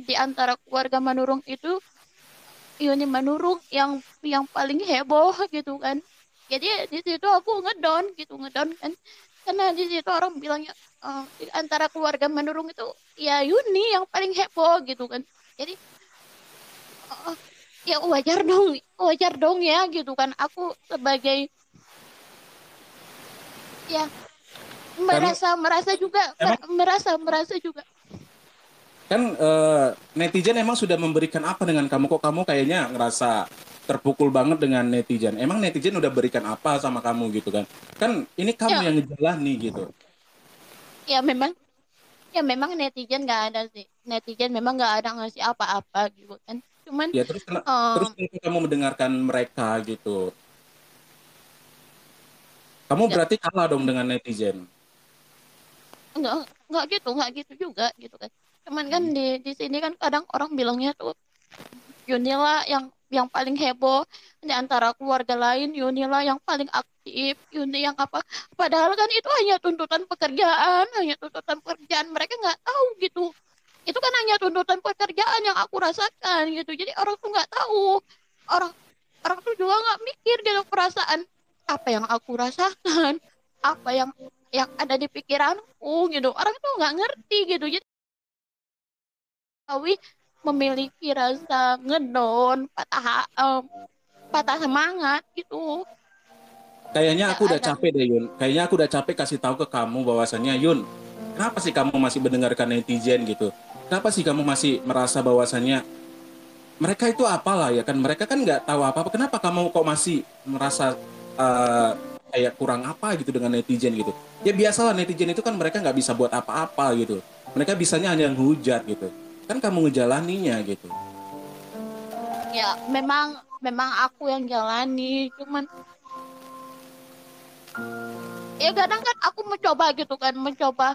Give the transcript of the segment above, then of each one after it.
di antara keluarga Manurung itu Yuni Manurung yang paling heboh gitu kan. Jadi di situ aku ngedon gitu, ngedon kan. Karena di situ orang bilangnya di antara keluarga Manurung itu ya Yuni yang paling heboh gitu kan. Jadi eh, ya wajar dong ya gitu kan. Aku sebagai ya Karena merasa merasa juga emang merasa juga. kan netizen emang sudah memberikan apa dengan kamu, kok kamu kayaknya ngerasa terpukul banget dengan netizen. Emang netizen udah berikan apa sama kamu gitu kan? Kan ini kamu Ya yang ngejalani gitu. ya memang ya memang netizen nggak ada sih. Netizen memang nggak ada ngasih apa-apa gitu kan. Cuman Ya em, terus kenapa kamu mendengarkan mereka gitu? Kamu ya berarti kalah dong dengan netizen. nggak nggak gitu juga gitu kan. Cuman kan di sini kan kadang orang bilangnya tuh Yunila yang paling heboh di antara keluarga lain, Yunila yang paling aktif, Yuni yang apa. Padahal kan itu hanya tuntutan pekerjaan. Mereka nggak tahu gitu. Itu kan hanya tuntutan pekerjaan yang aku rasakan gitu. Jadi orang tuh nggak tahu. Orang orang tuh juga nggak mikir gitu perasaan apa yang aku rasakan, apa yang ada di pikiranku gitu. Orang tuh nggak ngerti gitu. Jadi Awi memiliki rasa ngedon, patah semangat gitu. Kayaknya Nggak aku udah ada. capek deh Yun. Kayaknya aku udah capek kasih tahu ke kamu bahwasannya Yun, kenapa sih kamu masih mendengarkan netizen gitu? Kenapa sih kamu masih merasa bahwasannya mereka itu apalah ya kan? Mereka kan nggak tahu apa-apa. Kenapa kamu kok masih merasa eh, kayak kurang apa gitu dengan netizen gitu? Ya biasalah netizen itu kan mereka nggak bisa buat apa-apa gitu. Mereka bisanya hanya ngehujat gitu. Kan kamu ngejalaninya gitu. Ya memang memang aku yang jalani. Cuman ya kadang kan aku mencoba gitu kan, mencoba.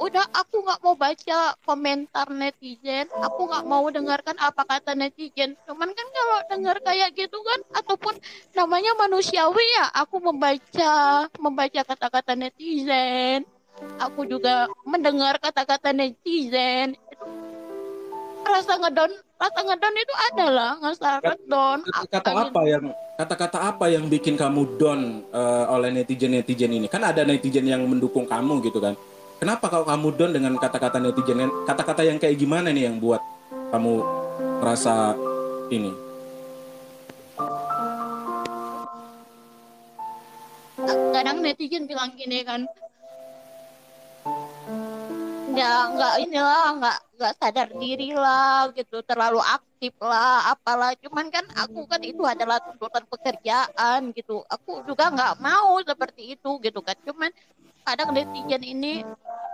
Udah aku nggak mau baca komentar netizen, aku nggak mau dengarkan apa kata netizen. Cuman kan kalau dengar kayak gitu kan, ataupun namanya manusiawi ya, aku membaca kata-kata netizen. Aku juga mendengar kata-kata netizen. Itu rasa ngedon itu adalah rasa ngedon apa Kata-kata gitu. apa yang kata-kata apa yang bikin kamu down oleh netizen-netizen ini? Kan ada netizen yang mendukung kamu gitu kan. Kenapa kalau kamu down dengan kata-kata netizen? Kata-kata yang kayak gimana nih yang buat kamu merasa ini? Kadang netizen bilang gini kan, nggak inilah nggak sadar diri lah gitu, terlalu aktif lah apalah. Cuman kan aku kan itu adalah tuntutan pekerjaan gitu, aku juga nggak mau seperti itu gitu kan. Cuman kadang netizen ini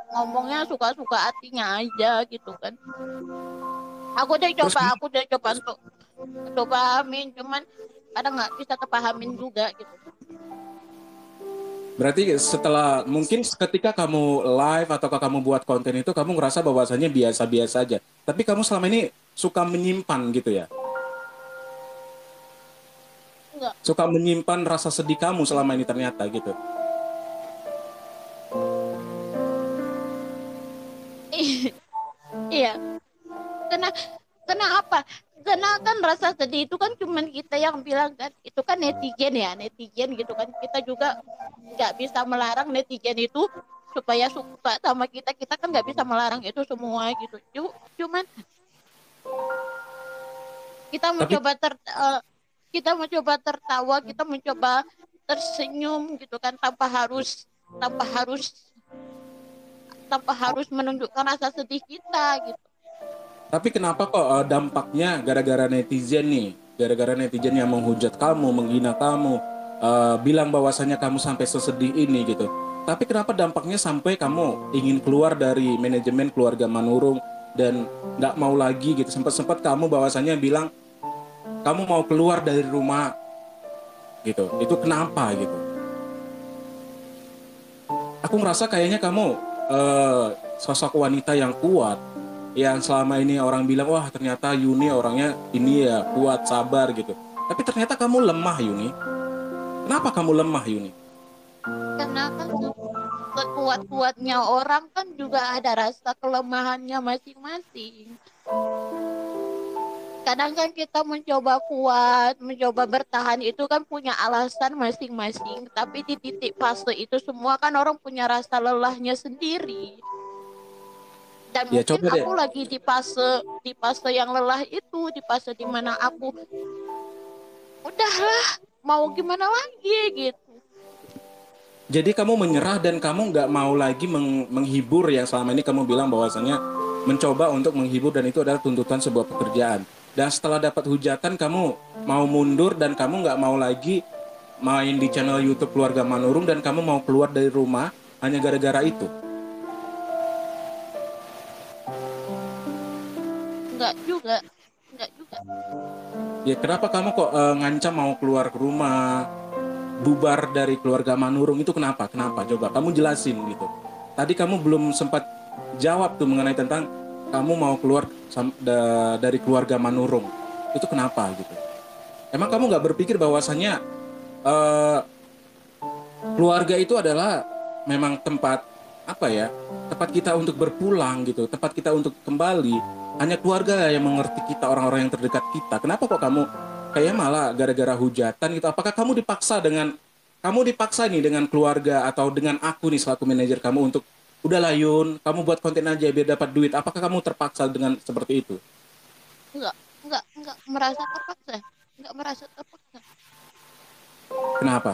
ngomongnya suka-suka hatinya aja gitu kan. Terus Aku udah coba untuk pahamin, cuman kadang nggak bisa terpahamin juga gitu. berarti setelah mungkin ketika kamu live atau kamu buat konten itu kamu ngerasa bahwasannya biasa-biasa aja. Tapi kamu selama ini suka menyimpan gitu ya? Enggak. Suka menyimpan rasa sedih kamu selama ini ternyata gitu. Iya, karena karena apa? Karena kan rasa sedih itu kan cuman kita yang bilang kan, itu kan netizen ya, netizen gitu kan. Kita juga nggak bisa melarang netizen itu supaya suka sama kita. Kita kan nggak bisa melarang itu semua gitu. Cuman kita Tapi kita mencoba tertawa, kita mencoba tersenyum gitu kan, tanpa harus tanpa harus menunjukkan rasa sedih kita gitu. Tapi kenapa kok dampaknya gara-gara netizen nih? Gara-gara netizen yang menghujat kamu, menghina kamu, bilang bahwasannya kamu sampai sesedih ini gitu. Tapi kenapa dampaknya sampai kamu ingin keluar dari manajemen keluarga Manurung dan nggak mau lagi gitu. Sempat-sempat kamu bahwasannya bilang kamu mau keluar dari rumah gitu. Itu kenapa gitu? Aku ngerasa kayaknya kamu sosok wanita yang kuat, yang selama ini orang bilang wah ternyata Yuni orangnya ini ya kuat sabar gitu, tapi ternyata kamu lemah Yuni. Kenapa kamu lemah Yuni? Karena kan sekuat-kuatnya orang kan juga ada rasa kelemahannya masing-masing. kadang kan kita mencoba kuat, mencoba bertahan itu kan punya alasan masing-masing. Tapi di titik fase itu semua kan orang punya rasa lelahnya sendiri. Dan Ya mungkin coba deh. aku lagi di fase yang lelah itu, di fase dimana aku udahlah mau gimana lagi gitu. Jadi kamu menyerah dan kamu nggak mau lagi menghibur yang selama ini kamu bilang bahwasannya mencoba untuk menghibur dan itu adalah tuntutan sebuah pekerjaan. Dan setelah dapat hujatan kamu mau mundur dan kamu nggak mau lagi main di channel YouTube Keluarga Manurung dan kamu mau keluar dari rumah hanya gara-gara itu. Enggak juga, enggak juga. Ya kenapa kamu kok ngancam mau keluar ke rumah, bubar dari Keluarga Manurung itu kenapa? Kenapa? Coba kamu jelasin gitu. Tadi kamu belum sempat jawab tuh mengenai tentang kamu mau keluar dari Keluarga Manurung. Itu kenapa gitu? Emang kamu nggak berpikir bahwasannya eh, keluarga itu adalah memang tempat apa ya? Tempat kita untuk berpulang gitu, tempat kita untuk kembali. Hanya keluarga yang mengerti kita, orang-orang yang terdekat kita. Kenapa kok kamu kayak malah gara-gara hujatan gitu? Apakah kamu dipaksa nih dengan keluarga atau dengan aku nih selaku manajer kamu untuk udah Yun, kamu buat konten aja biar dapat duit. Apakah kamu terpaksa dengan seperti itu? Enggak, enggak merasa terpaksa. Enggak merasa terpaksa. Kenapa?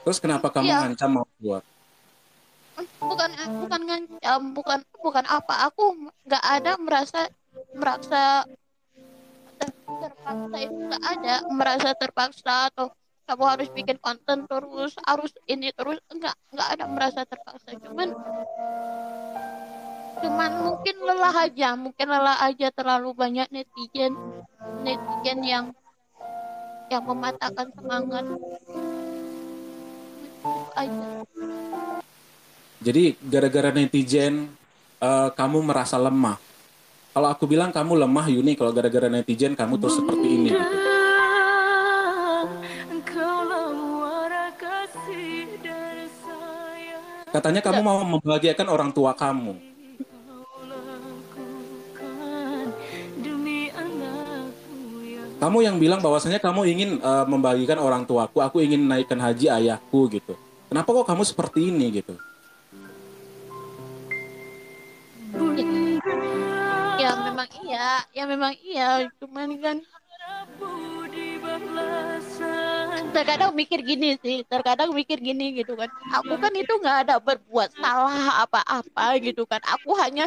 Terus kenapa kamu Iya, ngancam mau keluar? bukan ngancam, bukan apa. Aku nggak ada merasa terpaksa itu nggak ada merasa terpaksa atau kamu harus bikin konten terus harus ini terus nggak ada merasa terpaksa cuman mungkin lelah aja terlalu banyak netizen netizen yang mematahkan semangat itu aja. Jadi gara-gara netizen kamu merasa lemah. Kalau aku bilang kamu lemah Yuni, kalau gara-gara netizen kamu terus seperti ini gitu. Katanya kamu Enggak, mau membahagiakan orang tua kamu. Kamu yang bilang bahwasanya kamu ingin membagikan orang tuaku, aku ingin naikkan haji ayahku gitu. Kenapa kok kamu seperti ini gitu? ya, ya memang iya cuman kan terkadang mikir gini gitu kan aku kan itu nggak ada berbuat salah apa-apa gitu kan aku hanya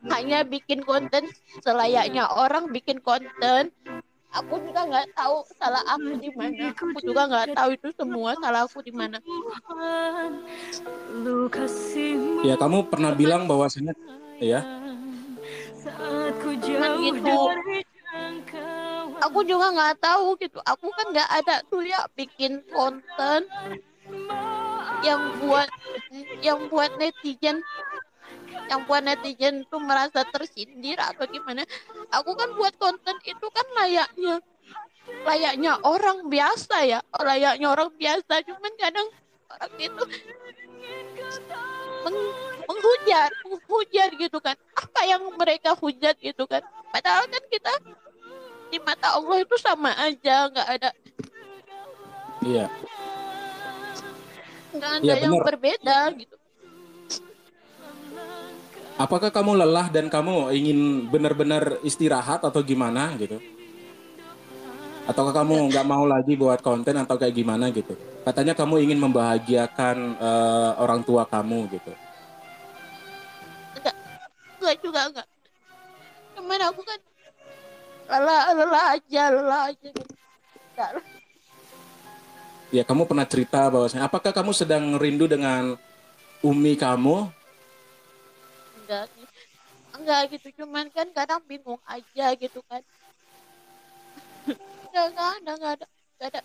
hanya bikin konten selayaknya orang bikin konten aku juga nggak tahu salah aku di mana aku juga nggak tahu itu semua salah aku di mana Ya kamu pernah cuman bilang bahwasanya ya. cuman gitu aku juga nggak tahu gitu aku kan nggak ada tuh ya bikin konten yang buat yang buat netizen tuh merasa tersindir atau gimana. Aku kan buat konten itu kan layaknya orang biasa ya, layaknya orang biasa. Cuman kadang orang itu menghujat gitu kan. Apa yang mereka hujat gitu kan. Padahal kan kita di mata Allah itu sama aja, Iya. nggak ada Iya yang benar. berbeda gitu. Apakah kamu lelah dan kamu ingin benar-benar istirahat atau gimana gitu? Ataukah kamu nggak mau lagi buat konten atau kayak gimana gitu? Katanya kamu ingin membahagiakan orang tua kamu gitu. Enggak, enggak. Cuman aku kan lelah aja gitu. Enggak, Ya kamu pernah cerita bahwasanya apakah kamu sedang rindu dengan Umi kamu? enggak sih. Enggak gitu, cuman kan kadang bingung aja gitu kan. Enggak ada.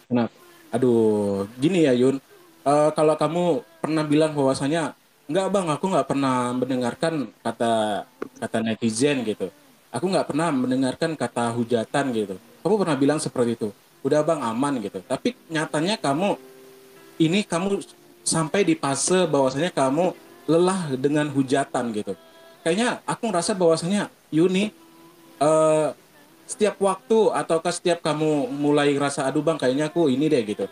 Kenapa? Aduh, gini ya Yun. Kalau kamu pernah bilang bahwasanya nggak bang, aku nggak pernah mendengarkan kata kata netizen gitu. Aku nggak pernah mendengarkan kata hujatan gitu. Kamu pernah bilang seperti itu. Udah bang aman gitu. Tapi nyatanya kamu sampai di fase bahwasanya kamu lelah dengan hujatan gitu. kayaknya aku ngerasa bahwasanya Yuni eh, setiap waktu ataukah setiap kamu mulai ngerasa aduh bang kayaknya aku ini deh gitu,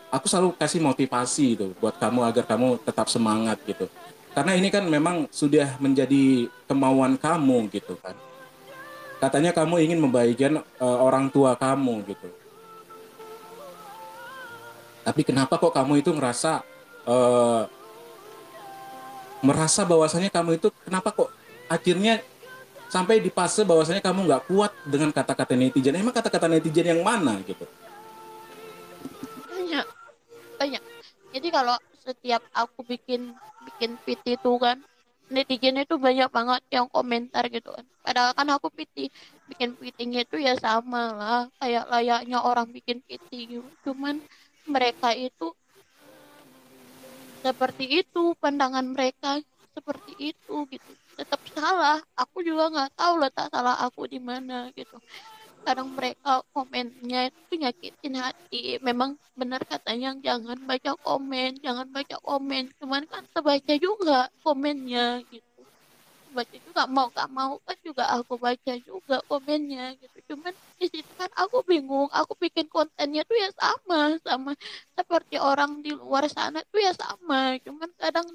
aku selalu kasih motivasi itu buat kamu agar kamu tetap semangat gitu. Karena ini kan memang sudah menjadi kemauan kamu gitu kan. Katanya kamu ingin membahagiakan orang tua kamu gitu. Tapi kenapa kok kamu itu eh, merasa bahwasanya kamu itu kenapa kok akhirnya sampai di fase bahwasanya kamu nggak kuat dengan kata-kata netizen. Emang kata-kata netizen yang mana gitu? Banyak, banyak. Jadi kalau setiap aku bikin bikin PT itu kan, netizen itu banyak banget yang komentar gitu kan. Padahal kan aku PT, bikin PT-nya itu ya sama lah, kayak layaknya orang bikin PT gitu. Cuman mereka itu seperti itu, pandangan mereka seperti itu gitu. Tetap salah. Aku juga nggak tahu letak salah aku di mana gitu. Kadang mereka komennya itu nyakitin hati. Memang benar katanya jangan baca komen, jangan baca komen. Cuman kan terbaca juga komennya gitu. Baca juga mau gak mau kan juga aku baca juga komennya gitu. Cuman di situ kan aku bingung. Aku bikin kontennya tuh ya sama seperti orang di luar sana tuh ya sama. Cuman kadang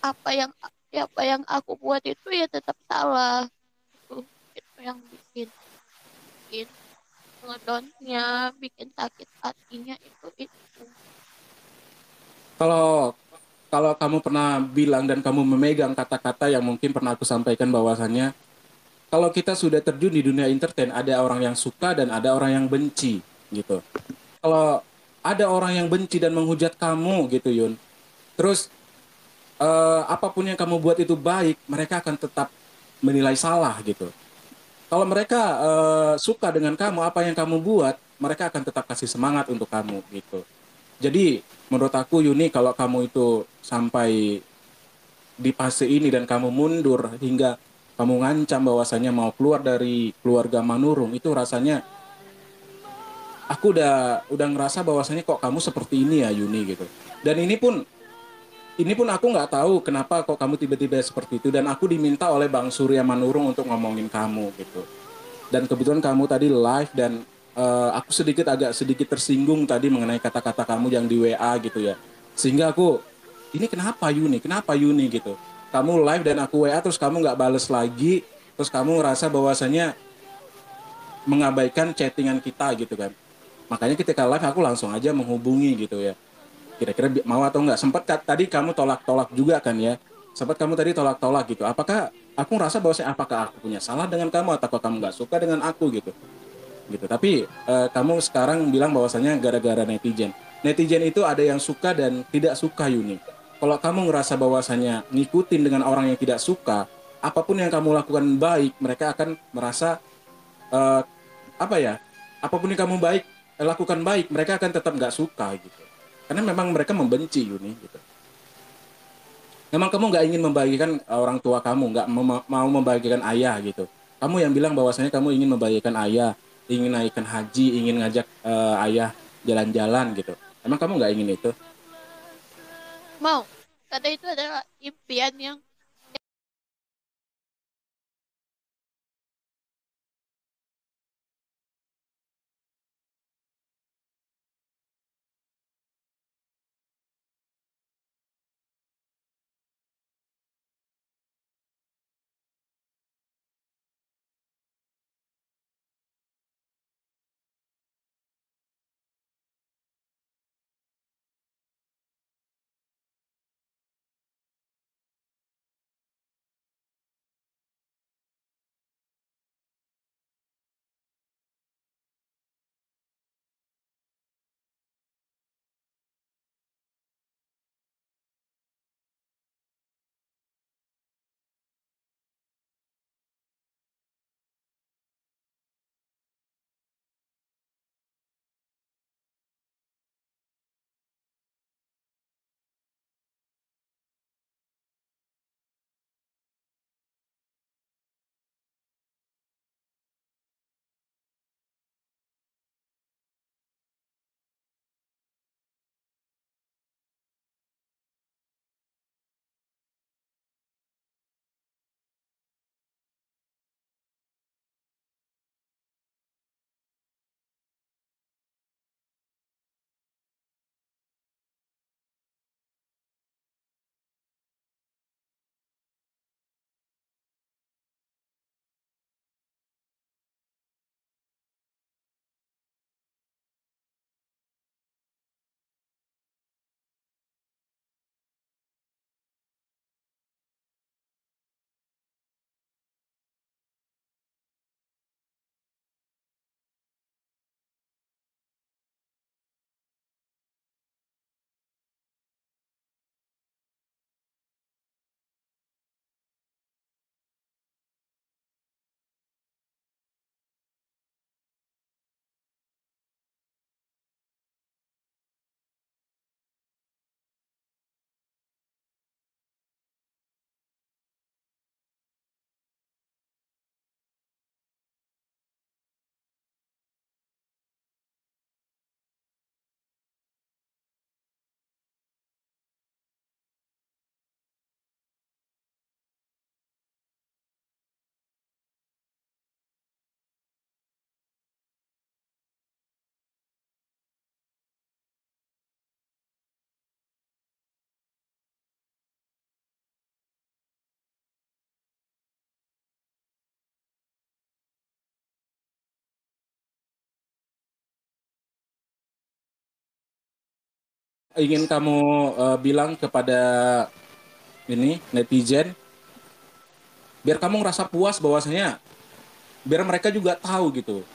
apa yang apa yang aku buat itu ya tetap salah. Itu yang bikin ngedonnya, bikin sakit hatinya itu. Kalau kalau kamu pernah bilang dan kamu memegang kata-kata yang mungkin pernah aku sampaikan bahwasannya kalau kita sudah terjun di dunia entertain ada orang yang suka dan ada orang yang benci gitu. Kalau ada orang yang benci dan menghujat kamu gitu Yun, terus apapun yang kamu buat itu baik, mereka akan tetap menilai salah gitu. Kalau mereka suka dengan kamu, apa yang kamu buat, mereka akan tetap kasih semangat untuk kamu gitu. Jadi menurut aku Yuni, kalau kamu itu sampai di fase ini dan kamu mundur hingga kamu ngancam bahwasanya mau keluar dari keluarga Manurung, itu rasanya aku udah ngerasa bahwasanya kok kamu seperti ini ya Yuni gitu. Dan ini pun aku nggak tahu kenapa kok kamu tiba-tiba seperti itu dan aku diminta oleh Bang Surya Manurung untuk ngomongin kamu gitu. Dan kebetulan kamu tadi live dan aku agak sedikit tersinggung tadi mengenai kata-kata kamu yang di WA gitu ya. Sehingga aku ini kenapa Yuni gitu. Kamu live dan aku WA terus kamu nggak bales lagi, terus kamu ngerasa bahwasanya mengabaikan chattingan kita gitu kan. Makanya ketika live aku langsung aja menghubungi gitu ya. Kira-kira mau atau enggak? Sempat tadi kamu tolak-tolak juga kan ya. Sempat kamu tadi tolak-tolak gitu. Aku ngerasa bahwa apakah aku punya salah dengan kamu atau kamu nggak suka dengan aku gitu. Gitu. Tapi kamu sekarang bilang bahwasanya gara-gara netizen. Netizen itu ada yang suka dan tidak suka Yuni. Kalau kamu ngerasa bahwasanya ngikutin dengan orang yang tidak suka, apapun yang kamu lakukan baik, mereka akan merasa eh, apa ya? Apapun yang kamu lakukan baik, mereka akan tetap nggak suka gitu. Karena memang mereka membenci Yuni gitu. Memang kamu nggak ingin membagikan orang tua kamu, nggak mau membagikan ayah gitu. Kamu yang bilang bahwasanya kamu ingin membagikan ayah, ingin naikkan haji, ingin ngajak ayah jalan-jalan gitu. Emang kamu nggak ingin itu? Mau, karena itu adalah impian yang ingin kamu bilang kepada ini netizen biar kamu ngerasa puas bahwasanya biar mereka juga tahu gitu.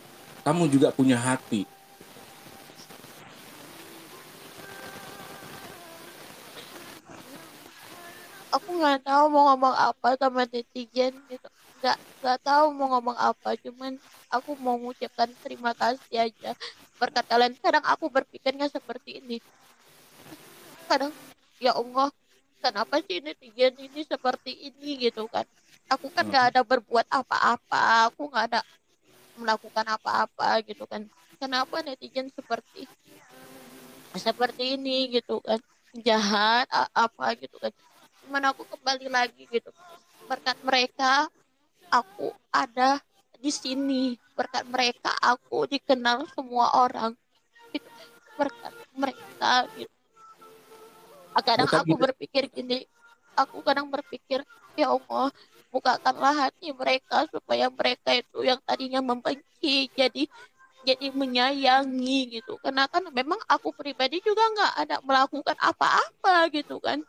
Kamu juga punya hati. Aku nggak tahu mau ngomong apa sama netizen gitu. Nggak tahu mau ngomong apa, cuman aku mau mengucapkan terima kasih aja berkat kalian. Kadang aku berpikirnya seperti ini, kadang ya Allah, kenapa sih netizen ini seperti ini gitu kan. Aku kan nggak ada berbuat apa-apa, aku nggak ada melakukan apa-apa gitu kan. Kenapa netizen seperti seperti ini gitu kan, jahat apa gitu kan. Cuman aku kembali lagi gitu, berkat mereka aku ada di sini, berkat mereka aku dikenal semua orang gitu, berkat mereka gitu. Kadang Berkat aku gitu. berpikir gini, aku kadang berpikir ya Allah, bukakanlah hati mereka supaya mereka itu yang tadinya membenci jadi menyayangi gitu. Karena kan memang aku pribadi juga nggak ada melakukan apa-apa gitu kan,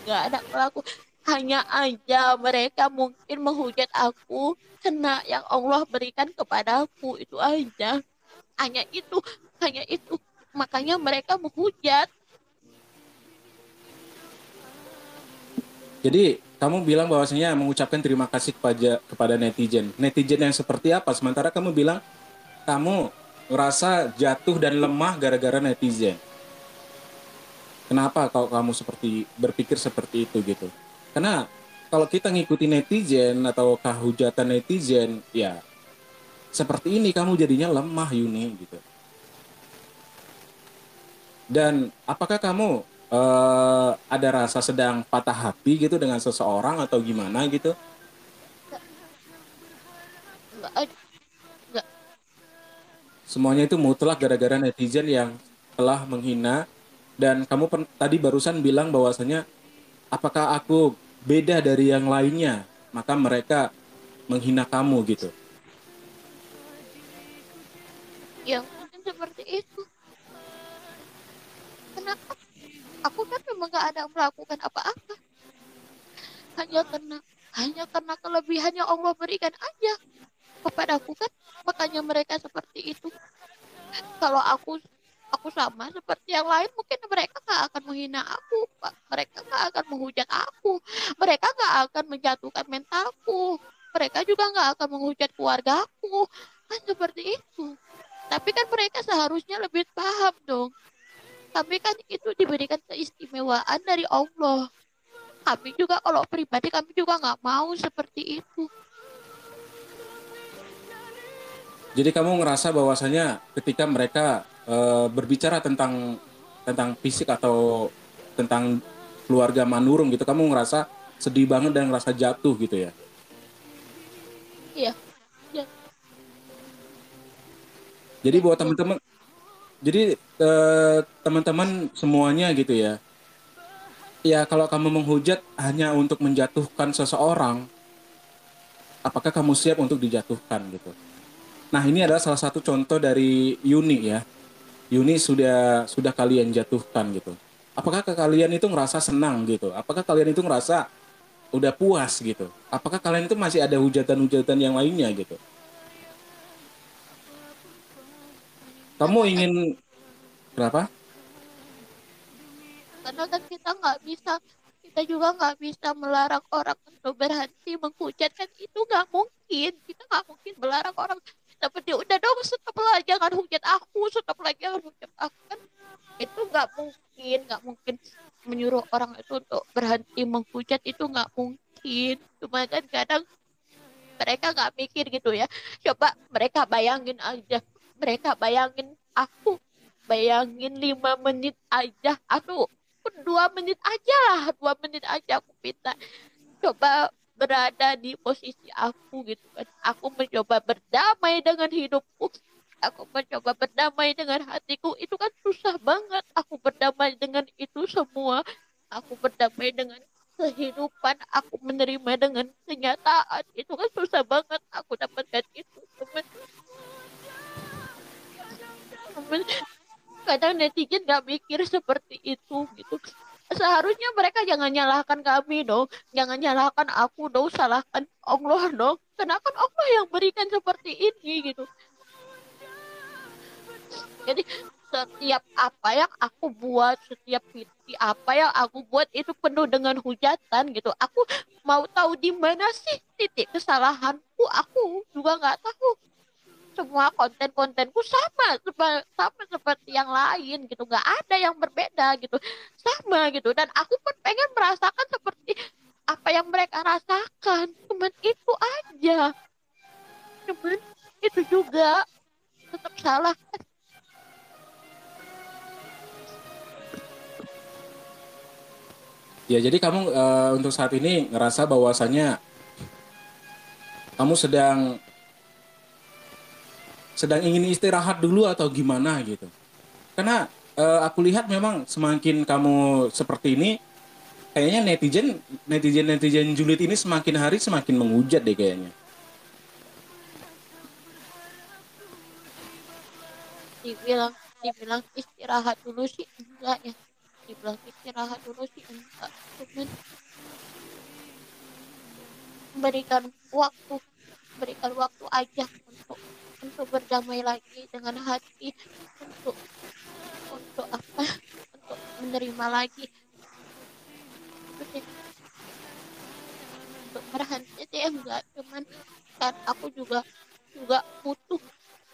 nggak ada melakukan, hanya aja mereka mungkin menghujat aku kena yang Allah berikan kepadaku itu aja, hanya itu, hanya itu, makanya mereka menghujat. Jadi kamu bilang bahwasanya mengucapkan terima kasih kepada netizen. Netizen yang seperti apa? Sementara kamu bilang kamu merasa jatuh dan lemah gara-gara netizen. Kenapa kalau kamu seperti berpikir seperti itu gitu? Karena kalau kita ngikuti netizen atau hujatan netizen, ya seperti ini kamu jadinya lemah Yuni gitu. Dan apakah kamu ada rasa sedang patah hati gitu dengan seseorang atau gimana gitu? Nggak, nggak, nggak. Semuanya itu mutlak gara-gara netizen yang telah menghina dan kamu tadi barusan bilang bahwasanya apakah aku beda dari yang lainnya maka mereka menghina kamu gitu. Ya mungkin seperti itu, karena aku kan memang nggak ada melakukan apa-apa, hanya karena hanya karena kelebihan yang Allah berikan aja kepadaku kan, makanya mereka seperti itu. Kalau aku sama seperti yang lain, mungkin mereka nggak akan menghina aku, Pak. Mereka nggak akan menghujat aku, mereka nggak akan menjatuhkan mentalku, mereka juga nggak akan menghujat keluargaku, kan seperti itu. Tapi kan mereka seharusnya lebih paham dong. Kami kan itu diberikan keistimewaan dari Allah. Kami juga kalau pribadi kami juga nggak mau seperti itu. Jadi kamu ngerasa bahwasanya ketika mereka berbicara tentang fisik atau tentang keluarga Manurung gitu, kamu ngerasa sedih banget dan ngerasa jatuh gitu ya. Iya, ya, Jadi buat jatuh. teman-teman, jadi teman-teman semuanya gitu ya. Ya kalau kamu menghujat hanya untuk menjatuhkan seseorang, apakah kamu siap untuk dijatuhkan gitu? Nah ini adalah salah satu contoh dari Yuni ya. Yuni sudah kalian jatuhkan gitu. Apakah kalian itu ngerasa senang gitu? Apakah kalian itu ngerasa udah puas gitu? Apakah kalian itu masih ada hujatan-hujatan yang lainnya gitu? Kamu Karena kan ingin kenapa? Karena kan kita juga nggak bisa melarang orang untuk berhenti menghujat kan, itu nggak mungkin. Kita nggak mungkin melarang orang seperti udah dong stop lah, jangan hujat aku, stop lagi jangan hujat aku kan, itu nggak mungkin menyuruh orang itu untuk berhenti menghujat, itu nggak mungkin. Cuma kan kadang mereka nggak mikir gitu ya. Coba mereka bayangin aja, mereka bayangin aku, bayangin 5 menit aja, aduh 2 menit aja lah, 2 menit aja aku minta, coba berada di posisi aku gitu kan, aku mencoba berdamai dengan hidupku, aku mencoba berdamai dengan hatiku, itu kan susah banget aku berdamai dengan itu semua, aku berdamai dengan kehidupan, aku menerima dengan kenyataan, itu kan susah banget aku dapatkan itu, cuman kadang netizen nggak mikir seperti itu gitu. Seharusnya mereka jangan nyalahkan kami dong, jangan nyalahkan aku dong, salahkan Allah dong. Karena kan Allah yang berikan seperti ini gitu. Jadi setiap apa yang aku buat, setiap mimpi apa yang aku buat itu penuh dengan hujatan gitu. Aku mau tahu di mana sih titik kesalahanku, aku juga nggak tahu. Semua konten-kontenku sama seperti yang lain gitu, nggak ada yang berbeda gitu, sama gitu. Dan aku pun pengen merasakan seperti apa yang mereka rasakan, cuman itu aja, cuman itu juga tetap salah. Ya, jadi kamu untuk saat ini ngerasa bahwasannya kamu sedang sedang ingin istirahat dulu atau gimana gitu. Karena aku lihat memang semakin kamu seperti ini, kayaknya netizen julid ini semakin hari semakin menghujat deh kayaknya. dibilang dibilang istirahat dulu sih enggak ya, dibilang istirahat dulu sih enggak, cuman berikan waktu berikan waktu aja untuk berdamai lagi dengan hati, untuk apa, untuk menerima lagi itu sih. Untuk berhenti sih enggak, cuman kan aku juga juga butuh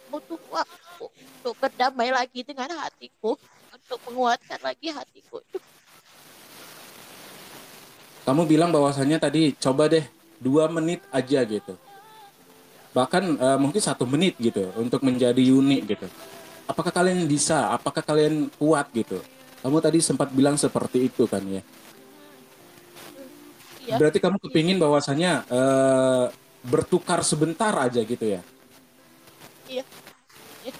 butuh waktu untuk berdamai lagi dengan hatiku, untuk menguatkan lagi hatiku. Kamu bilang bahwasannya tadi coba deh 2 menit aja gitu. Bahkan mungkin 1 menit gitu untuk menjadi unik gitu. Apakah kalian bisa? Apakah kalian kuat gitu? Kamu tadi sempat bilang seperti itu kan ya. Iya, Berarti kamu iya, kepingin bahwasannya bertukar sebentar aja gitu ya. iya, iya,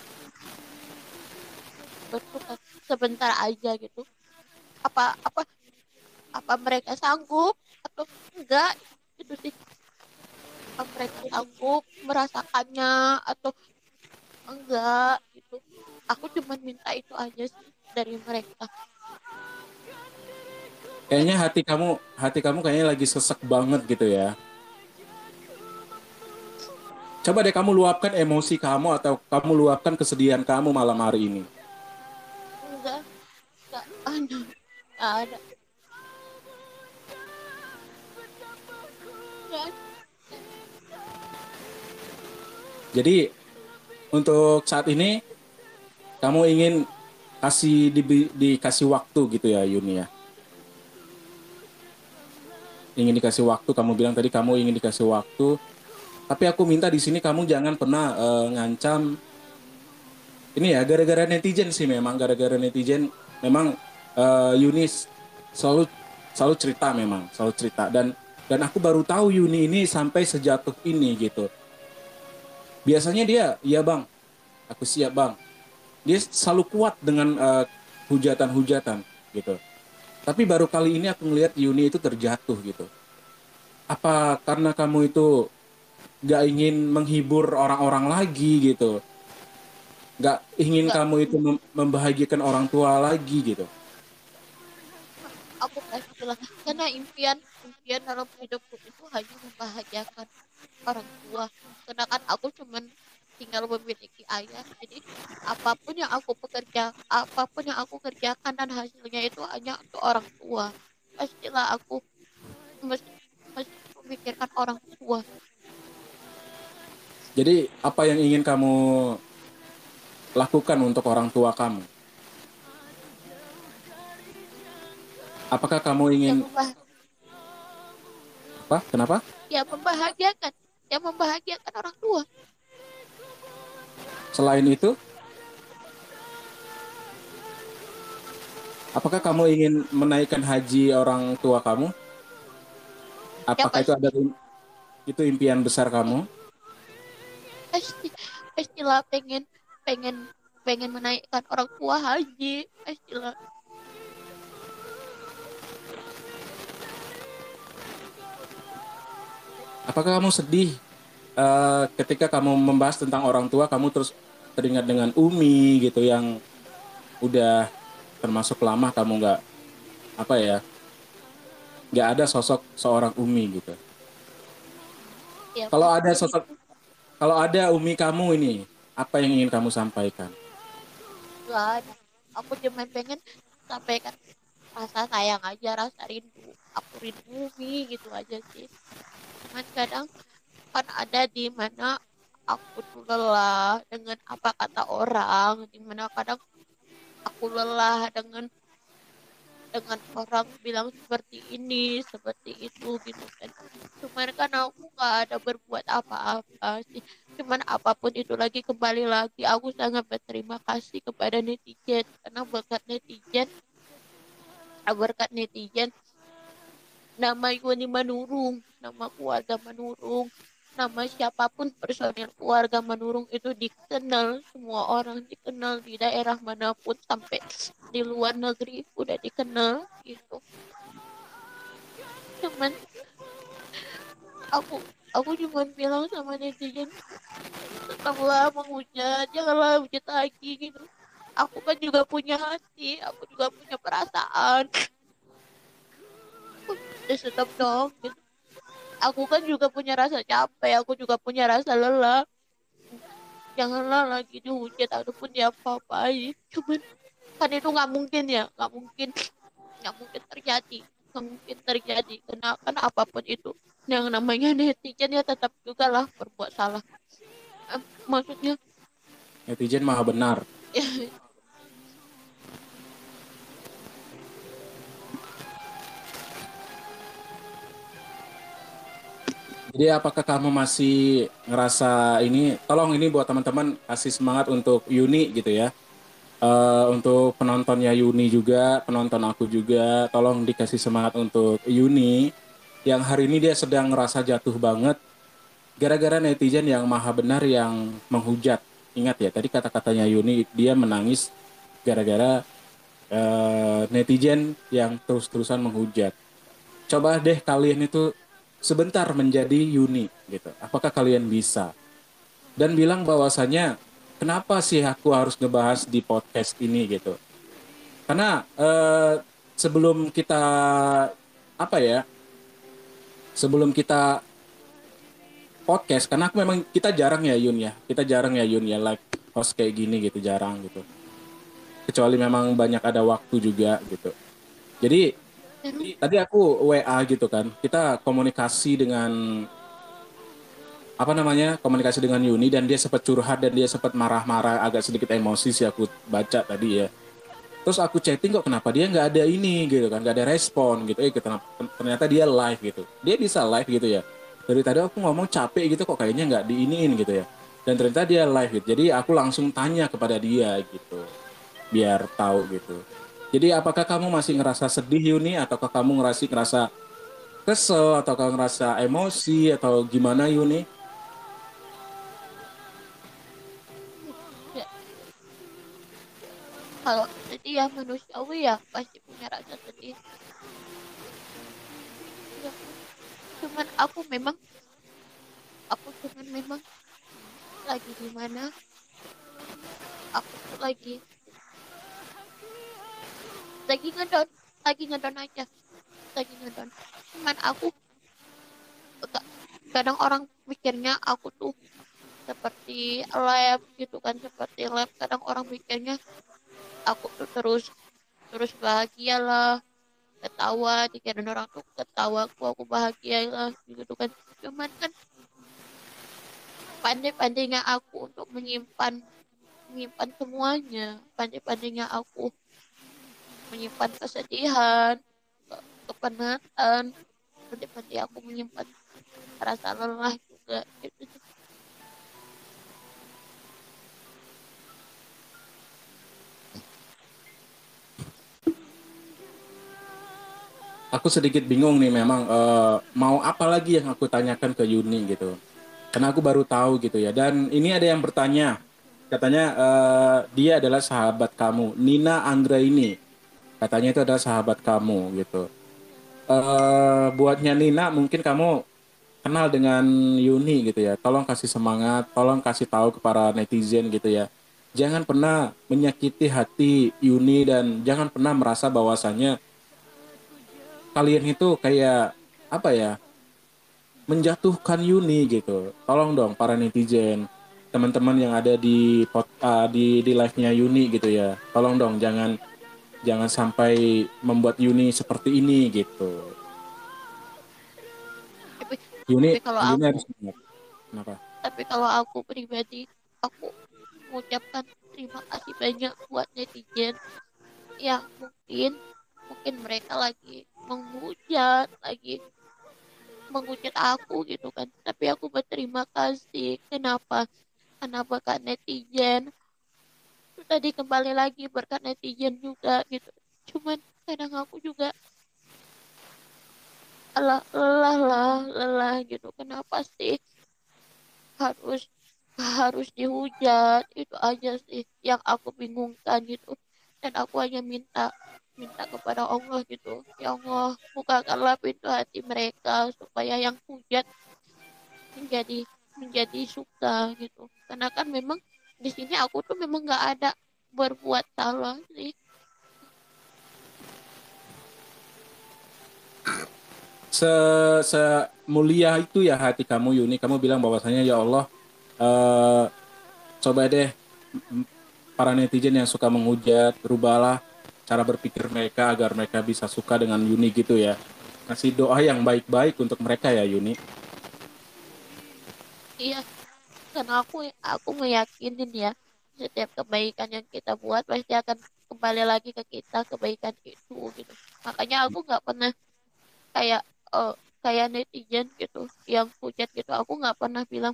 bertukar sebentar aja gitu. Apa apa apa mereka sanggup atau enggak, itu sih. Apa mereka sanggup merasakannya atau enggak gitu. Aku cuma minta itu aja sih dari mereka. Kayaknya hati kamu kayaknya lagi sesek banget gitu ya. Coba deh kamu luapkan emosi kamu atau kamu luapkan kesedihan kamu malam hari ini. Enggak, enggak ada, enggak ada, enggak ada. Jadi untuk saat ini kamu ingin dikasih waktu gitu ya Yuni ya. Ingin dikasih waktu, kamu bilang tadi kamu ingin dikasih waktu. Tapi aku minta di sini kamu jangan pernah ngancam. Ini ya gara-gara netizen sih, memang gara-gara netizen memang Yuni selalu selalu cerita, memang selalu cerita, dan aku baru tahu Yuni ini sampai sejatuh ini gitu. Biasanya dia, iya bang, aku siap bang. Dia selalu kuat dengan hujatan-hujatan gitu. Tapi baru kali ini aku ngelihat Yuni itu terjatuh gitu. Apa karena kamu itu gak ingin menghibur orang-orang lagi gitu? Gak ingin Enggak. kamu itu membahagiakan orang tua lagi gitu? Aku pastilah, karena impian impian dalam hidupku itu hanya membahagiakan orang tua. Karena kan aku cuman tinggal memiliki ayah, jadi apapun yang aku kerjakan dan hasilnya itu hanya untuk orang tua. Pastilah aku mesti mesti memikirkan orang tua. Jadi apa yang ingin kamu lakukan untuk orang tua kamu? Apakah kamu ingin yang apa? Kenapa? membahagiakan, yang membahagiakan orang tua. Selain itu, apakah kamu ingin menaikkan haji orang tua kamu? Ya Apakah itu pasti, itu impian besar kamu? pasti pastilah pengen pengen pengen menaikkan orang tua haji, pastilah. Apakah kamu sedih ketika kamu membahas tentang orang tua, kamu terus teringat dengan Umi gitu yang udah termasuk lama kamu nggak apa ya, nggak ada sosok seorang Umi gitu. Ya Kalau ada pasti sosok, itu kalau ada Umi kamu ini, apa yang ingin kamu sampaikan? gak ada. Aku cuma pengen sampaikan rasa sayang aja, rasa rindu. Aku rindu Umi gitu aja sih. Cuman kadang kan ada di mana aku tuh lelah dengan apa kata orang, di mana kadang aku lelah dengan orang bilang seperti ini, seperti itu gitu kan. Cuman kan aku nggak ada berbuat apa-apa sih. Cuman apapun itu lagi kembali lagi aku sangat berterima kasih kepada netizen karena berkat netizen nama Yuni Manurung, nama keluarga Manurung, nama siapapun personil keluarga Manurung itu dikenal, semua orang dikenal di daerah manapun sampai di luar negeri udah dikenal gitu. Cuman aku aku cuma bilang sama netizen tetaplah menghujat, janganlah hujat lagi gitu. Aku kan juga punya hati, aku juga punya perasaan. Ya tetap dong gitu. Aku kan juga punya rasa capek, aku juga punya rasa lelah. Janganlah lagi dihujat ataupun diapa-apain. Cuman kan itu nggak mungkin ya, nggak mungkin terjadi, nggak mungkin terjadi. Karena kan apapun itu, yang namanya netizen ya tetap juga lah berbuat salah. Maksudnya, Netizen maha benar. Jadi apakah kamu masih ngerasa ini, tolong ini buat teman-teman kasih semangat untuk Yuni gitu ya. Untuk penontonnya Yuni juga, penonton aku juga, tolong dikasih semangat untuk Yuni yang hari ini dia sedang ngerasa jatuh banget gara-gara netizen yang maha benar yang menghujat. Ingat ya, tadi kata-katanya Yuni, dia menangis gara-gara netizen yang terus-terusan menghujat. Coba deh kalian itu sebentar menjadi Yuni gitu. Apakah kalian bisa? Dan bilang bahwasanya kenapa sih aku harus ngebahas di podcast ini gitu. Karena sebelum kita apa ya? Sebelum kita podcast, karena aku memang kita jarang ya Yun ya. Kita jarang ya Yun ya like host kayak gini gitu, jarang gitu. Kecuali memang banyak ada waktu juga gitu. Jadi tadi aku WA gitu kan. Kita komunikasi dengan apa namanya? Komunikasi dengan Yuni dan dia sempat curhat dan dia sempat marah-marah agak sedikit emosi sih aku baca tadi ya. Terus aku chatting kok kenapa dia nggak ada ini gitu kan, nggak ada respon gitu. Ternyata dia live gitu. Dia bisa live gitu ya. Dari tadi aku ngomong capek gitu kok kayaknya nggak diiniin gitu ya. Dan ternyata dia live gitu. Jadi aku langsung tanya kepada dia gitu, biar tahu gitu. Jadi apakah kamu masih ngerasa sedih Yuni, ataukah kamu ngerasa kesel, ataukah ngerasa emosi atau gimana Yuni? ya, kalau sedih ya manusiawi ya pasti punya rasa sedih. Ya, cuman aku memang lagi di mana aku tuh lagi ngedon, lagi ngedon aja, lagi ngedon. Cuman aku ka- kadang orang mikirnya aku tuh seperti lab gitu kan, seperti lab. Kadang orang mikirnya aku tuh terus terus bahagia lah, ketawa, dikirain orang tuh ketawa aku bahagia lah gitu kan. Cuman kan pandai-pandainya aku untuk menyimpan menyimpan semuanya, pandai-pandainya aku menyimpan kesedihan, kepenatan, pandai-pandai aku menyimpan rasa lelah juga gitu sih. Aku sedikit bingung nih memang mau apa lagi yang aku tanyakan ke Yuni gitu. Karena aku baru tahu gitu ya. Dan ini ada yang bertanya, katanya dia adalah sahabat kamu, Nina Anggraini. Katanya itu adalah sahabat kamu gitu. Buatnya Nina, mungkin kamu kenal dengan Yuni gitu ya. Tolong kasih semangat, tolong kasih tahu ke para netizen gitu ya. jangan pernah menyakiti hati Yuni dan jangan pernah merasa bahwasannya kalian itu kayak apa ya, menjatuhkan Yuni gitu. Tolong dong para netizen, teman-teman yang ada di live-nya Yuni gitu ya. Tolong dong jangan jangan sampai membuat Yuni seperti ini gitu. Tapi Yuni tapi kalau Yuni aku harus ingat. Kenapa? tapi kalau aku pribadi, aku mengucapkan terima kasih banyak buat netizen. Ya mungkin mungkin mereka lagi menghujat, lagi menghujat aku gitu kan. Tapi aku berterima kasih. Kenapa? Karena berkat netizen. Tadi kembali lagi berkat netizen juga gitu. Cuman kadang aku juga lelah lah, lelah gitu. Kenapa sih harus harus dihujat? Itu aja sih yang aku bingungkan gitu. Dan aku hanya minta minta kepada Allah gitu. Ya Allah, bukakanlah pintu hati mereka supaya yang hujat menjadi menjadi suka gitu. Karena kan memang di sini aku tuh memang nggak ada berbuat salah sih. Se se mulia itu ya hati kamu Yuni. Kamu bilang bahwasanya ya Allah, eh, coba deh para netizen yang suka menghujat, rubahlah cara berpikir mereka agar mereka bisa suka dengan Yuni gitu ya. Kasih doa yang baik-baik untuk mereka ya Yuni. Iya, karena aku ngeyakinin ya, setiap kebaikan yang kita buat pasti akan kembali lagi ke kita kebaikan itu gitu. Makanya aku nggak pernah kayak eh, kayak netizen gitu yang hujat gitu. Aku nggak pernah bilang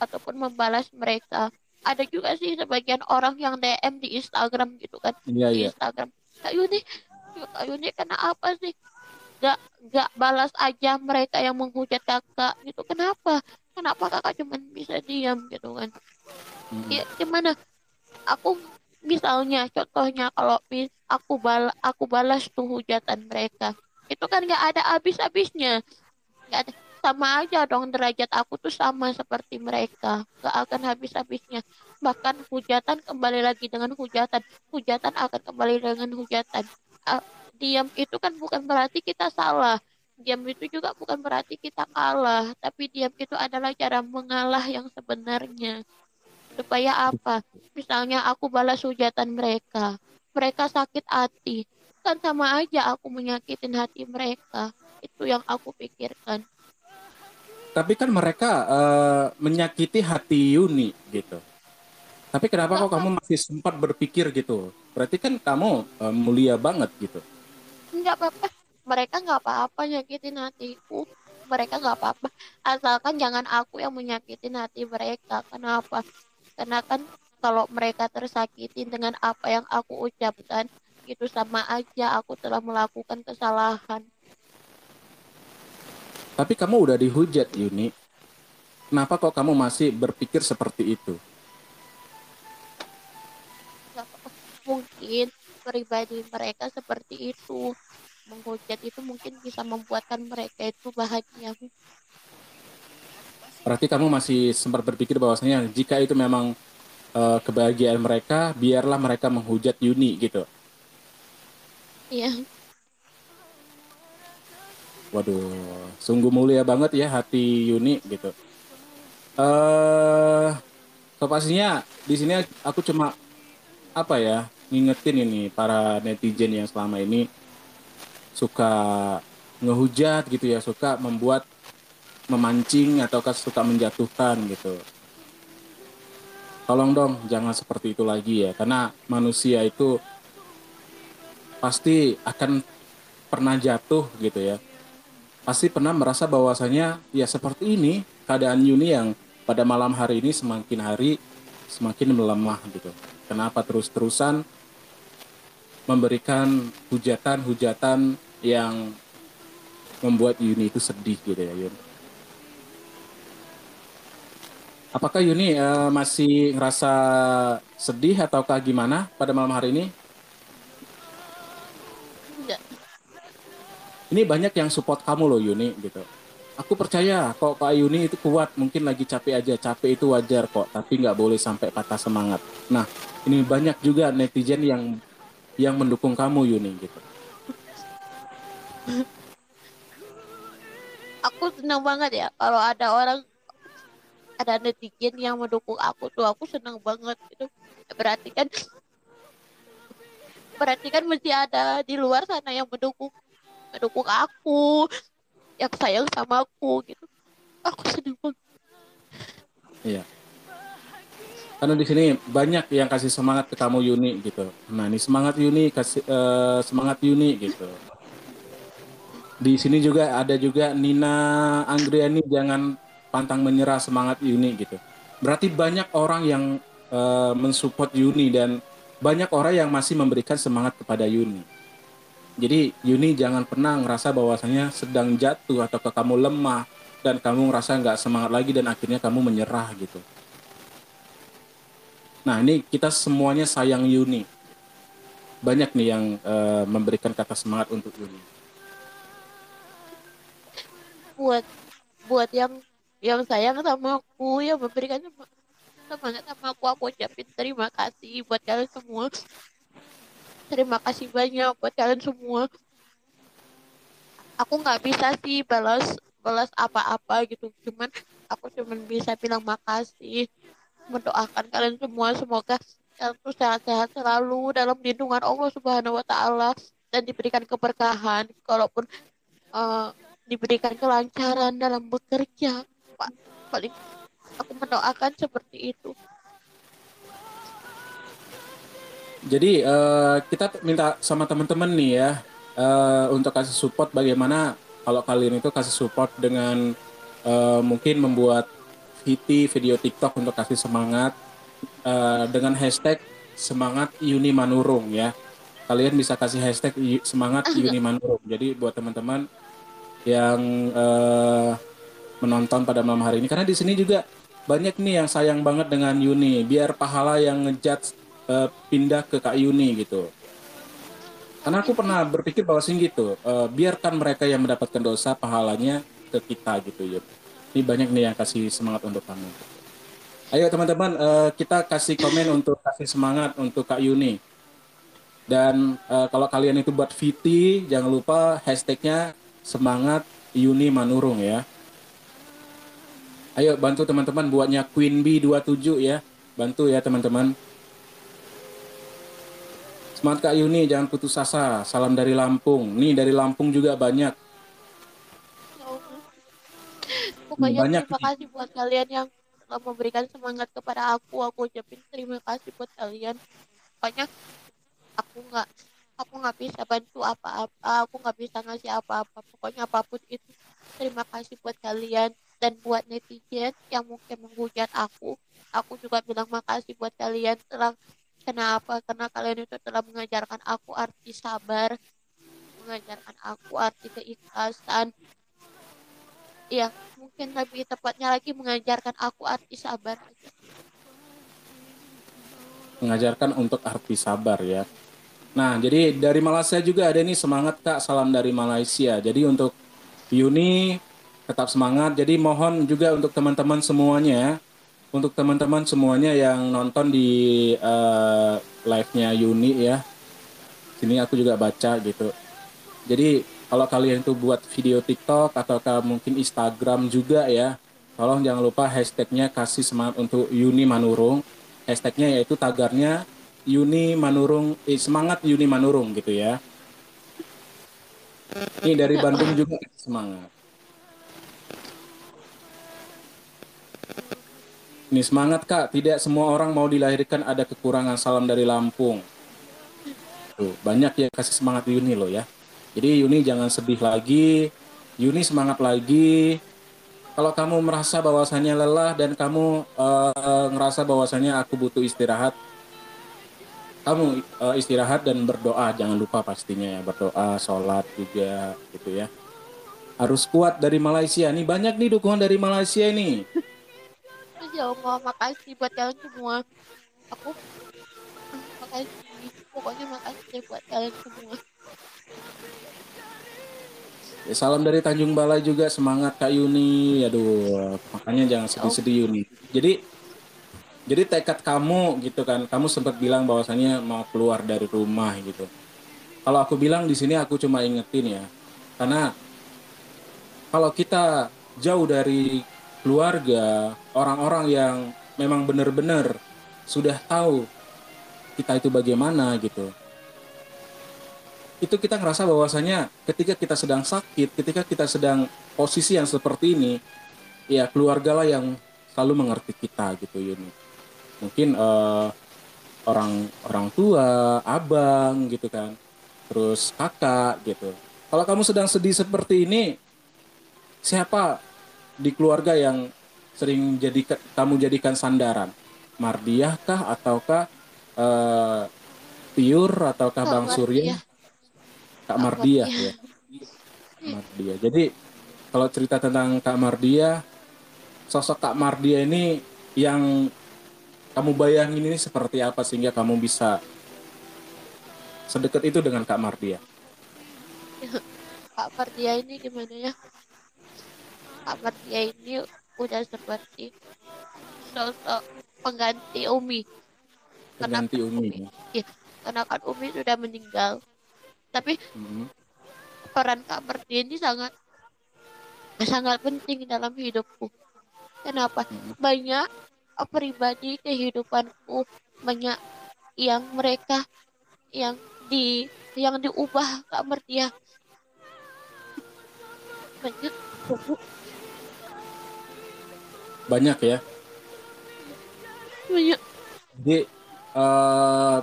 ataupun membalas mereka. Ada juga sih sebagian orang yang DM di Instagram gitu kan, Iya di iya. Instagram. Kak Yuni kena apa sih? Gak balas aja mereka yang menghujat kakak gitu. Kenapa? Kenapa kakak cuman bisa diam gitu kan? Ya, gimana? Aku misalnya contohnya kalau aku balas tuh hujatan mereka, itu kan gak ada habis-habisnya, nggak ada, sama aja dong derajat aku tuh sama seperti mereka, gak akan habis-habisnya. Bahkan hujatan kembali lagi dengan hujatan, hujatan akan kembali dengan hujatan. Ah, diam itu kan bukan berarti kita salah, diam itu juga bukan berarti kita kalah, tapi diam itu adalah cara mengalah yang sebenarnya. Supaya apa? Misalnya aku balas hujatan mereka. Mereka sakit hati. Kan sama aja aku menyakitin hati mereka. Itu yang aku pikirkan. Tapi kan mereka menyakiti hati Yuni gitu. Tapi kenapa Enggak kok apa, kamu masih sempat berpikir gitu? Berarti kan kamu mulia banget gitu. enggak apa-apa. Mereka nggak apa-apa nyakitin hatiku. Mereka nggak apa-apa. Asalkan jangan aku yang menyakitin hati mereka. Kenapa? Karena kan kalau mereka tersakitin dengan apa yang aku ucapkan, itu sama aja aku telah melakukan kesalahan. Tapi kamu udah dihujat Yuni. Kenapa kok kamu masih berpikir seperti itu? Nggak apa-apa. Mungkin pribadi mereka seperti itu. Menghujat itu mungkin bisa membuatkan mereka itu bahagia. Berarti kamu masih sempat berpikir bahwasanya jika itu memang kebahagiaan mereka, biarlah mereka menghujat Yuni gitu. Iya, Waduh, sungguh mulia banget ya hati Yuni gitu. Eh, so pastinya di sini aku cuma apa ya, ngingetin ini para netizen yang selama ini suka ngehujat gitu ya, suka membuat memancing ataukah suka menjatuhkan gitu. Tolong dong jangan seperti itu lagi ya, karena manusia itu pasti akan pernah jatuh gitu ya. Pasti pernah merasa bahwasanya ya seperti ini keadaan Yuni yang pada malam hari ini semakin hari semakin melemah gitu. Kenapa terus-terusan memberikan hujatan-hujatan yang membuat Yuni itu sedih gitu ya Yun. Apakah Yuni masih ngerasa sedih ataukah gimana pada malam hari ini? enggak. Ini banyak yang support kamu loh Yuni gitu. Aku percaya kok Kak Yuni itu kuat, mungkin lagi capek aja, capek itu wajar kok, tapi nggak boleh sampai patah semangat. Nah, ini banyak juga netizen yang mendukung kamu Yuni gitu. Aku senang banget ya kalau ada orang, ada netizen yang mendukung aku tuh, aku senang banget itu. Berarti kan, berarti kan mesti ada di luar sana yang mendukung, mendukung aku, yang sayang sama aku gitu. Aku senang banget. Iya. Karena di sini banyak yang kasih semangat ke kamu Yuni gitu. Nah, ini semangat Yuni, kasih semangat Yuni gitu. Di sini juga ada juga Nina Anggriani, jangan pantang menyerah, semangat Yuni gitu. Berarti banyak orang yang mensupport Yuni dan banyak orang yang masih memberikan semangat kepada Yuni. Jadi Yuni jangan pernah ngerasa bahwasanya sedang jatuh atau ke kamu lemah dan kamu ngerasa nggak semangat lagi dan akhirnya kamu menyerah gitu. Nah ini kita semuanya sayang Yuni. Banyak nih yang memberikan kata semangat untuk Yuni. Buat buat yang sayang sama aku, yang memberikan semangat sama aku ucapin terima kasih buat kalian semua. Terima kasih banyak buat kalian semua. Aku nggak bisa sih balas balas apa-apa gitu. Aku cuman bisa bilang makasih, mendoakan kalian semua semoga kalian tuh sehat-sehat selalu dalam lindungan Allah Subhanahu wa taala dan diberikan keberkahan, kalaupun eh, diberikan kelancaran dalam bekerja. Pak, paling aku mendoakan seperti itu. Jadi kita minta sama teman-teman nih ya untuk kasih support bagaimana kalau kalian itu kasih support dengan mungkin membuat video TikTok untuk kasih semangat dengan hashtag semangat Yuni Manurung ya. Kalian bisa kasih hashtag semangat Yuni Manurung. Jadi buat teman-teman yang menonton pada malam hari ini, karena di sini juga banyak nih yang sayang banget dengan Yuni, biar pahala yang ngejudge pindah ke Kak Yuni gitu. Karena aku Amin. pernah berpikir bahwa sih gitu, biarkan mereka yang mendapatkan dosa pahalanya ke kita gitu Yun. Ini banyak nih yang kasih semangat untuk kamu. Ayo teman-teman, kita kasih komen untuk kasih semangat untuk Kak Yuni. Dan kalau kalian itu buat VT, jangan lupa hashtagnya semangat Yuni Manurung ya. Ayo bantu teman-teman buatnya Queen B 27 ya. Bantu ya teman-teman. Semangat Kak Yuni, jangan putus asa. Salam dari Lampung. Nih dari Lampung juga banyak. Ya Allah. Nih, Pokoknya banyak terima nih. kasih buat kalian yang telah memberikan semangat kepada aku. Aku ucapin terima kasih buat kalian. Pokoknya aku nggak bisa bantu apa-apa. Aku nggak bisa ngasih apa-apa. Pokoknya apapun itu, terima kasih buat kalian. Dan buat netizen yang mungkin menghujat aku juga bilang makasih buat kalian. Telah Kenapa? Karena kalian itu telah mengajarkan aku arti sabar, mengajarkan aku arti keikhlasan. Ya, mungkin lebih tepatnya lagi mengajarkan aku arti sabar aja. Mengajarkan untuk arti sabar ya. Nah, jadi dari Malaysia juga ada nih semangat Kak, salam dari Malaysia. Jadi untuk Yuni tetap semangat. Jadi mohon juga untuk teman-teman semuanya yang nonton di live-nya Yuni ya. Sini aku juga baca gitu. Jadi kalau kalian itu buat video TikTok atau mungkin Instagram juga ya, tolong jangan lupa hashtagnya kasih semangat untuk Yuni Manurung. Hashtagnya yaitu tagarnya Yuni Manurung, semangat Yuni Manurung gitu ya. Ini dari Bandung juga semangat. Ini semangat Kak, tidak semua orang mau dilahirkan ada kekurangan, salam dari Lampung. Tuh, banyak yang kasih semangat Yuni loh ya. Jadi Yuni jangan sedih lagi, Yuni semangat lagi. Kalau kamu merasa bahwasannya lelah dan kamu ngerasa bahwasannya aku butuh istirahat, kamu istirahat dan berdoa. Jangan lupa pastinya ya berdoa, sholat juga gitu ya. Harus kuat dari Malaysia. Nih banyak nih dukungan dari Malaysia ini. Ya Allah, makasih buat kalian semua. Aku makasih. Pokoknya makasih deh buat kalian semua. Ya, salam dari Tanjung Balai juga, semangat Kak Yuni. Aduh, makanya jangan Ya Allah. sedih-sedih Yuni. Jadi tekad kamu gitu kan, kamu sempat bilang bahwasannya mau keluar dari rumah gitu. Kalau aku bilang di sini aku cuma ingetin ya, karena kalau kita jauh dari keluarga, orang-orang yang memang benar-benar sudah tahu kita itu bagaimana gitu, itu kita ngerasa bahwasanya ketika kita sedang sakit, ketika kita sedang posisi yang seperti ini, ya keluarga lah yang selalu mengerti kita gitu Yuni. Mungkin orang orang tua, abang gitu kan, terus kakak gitu. Kalau kamu sedang sedih seperti ini, siapa di keluarga yang sering kamu jadikan sandaran? Mardiah kah ataukah eh, Tiur ataukah Kak Bang Surya? Mardia. Kak Kak Mardiah Mardia. ya, Mardiah. Jadi kalau cerita tentang Kak Mardiah, sosok Kak Mardiah ini yang kamu bayangin ini seperti apa sehingga kamu bisa sedekat itu dengan Kak Mardiah? Kak Mardia ini gimana ya? Kak Mardia ini udah seperti sosok pengganti Umi. Karena Terganti kan Umi. Umi, ya, karena kan Umi sudah meninggal. Tapi Hmm, peran Kak Mardia ini sangat sangat penting dalam hidupku. Kenapa? hmm. Banyak pribadi kehidupanku, banyak yang mereka yang di yang diubah Kak Mardia. Banyak Banyak ya. banyak. Jadi eh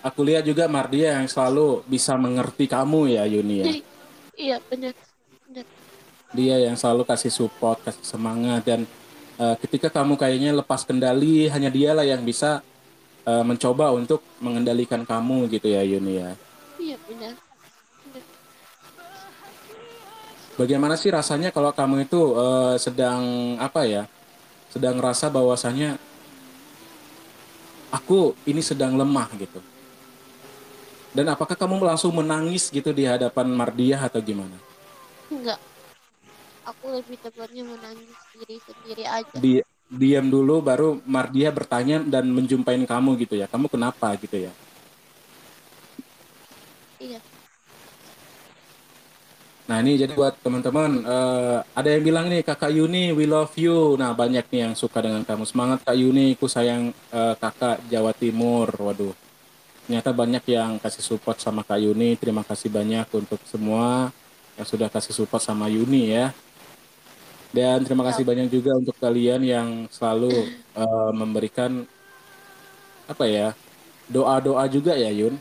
aku lihat juga Mardia yang selalu bisa mengerti kamu ya Yuni ya. Iya benar benar. Dia yang selalu kasih support, kasih semangat dan ketika kamu kayaknya lepas kendali, hanya dialah yang bisa mencoba untuk mengendalikan kamu gitu ya Yuni ya. Iya benar benar. Bagaimana sih rasanya kalau kamu itu sedang apa ya? Sedang ngerasa bahwasannya aku ini sedang lemah gitu. Dan apakah kamu langsung menangis gitu di hadapan Mardiah atau gimana? Enggak, aku lebih tepatnya menangis diri sendiri aja. Diam dulu baru Mardiah bertanya dan menjumpain kamu gitu ya. Kamu kenapa gitu ya? Iya. Nah ini jadi buat teman-teman ada yang bilang nih Kakak Yuni we love you. Nah banyak nih yang suka dengan kamu. Semangat Kak Yuni, ku sayang Kakak Jawa Timur. Waduh. Ternyata banyak yang kasih support sama Kak Yuni. Terima kasih banyak untuk semua yang sudah kasih support sama Yuni ya. Dan terima Ya, kasih banyak juga untuk kalian yang selalu memberikan apa ya doa-doa juga ya Yun.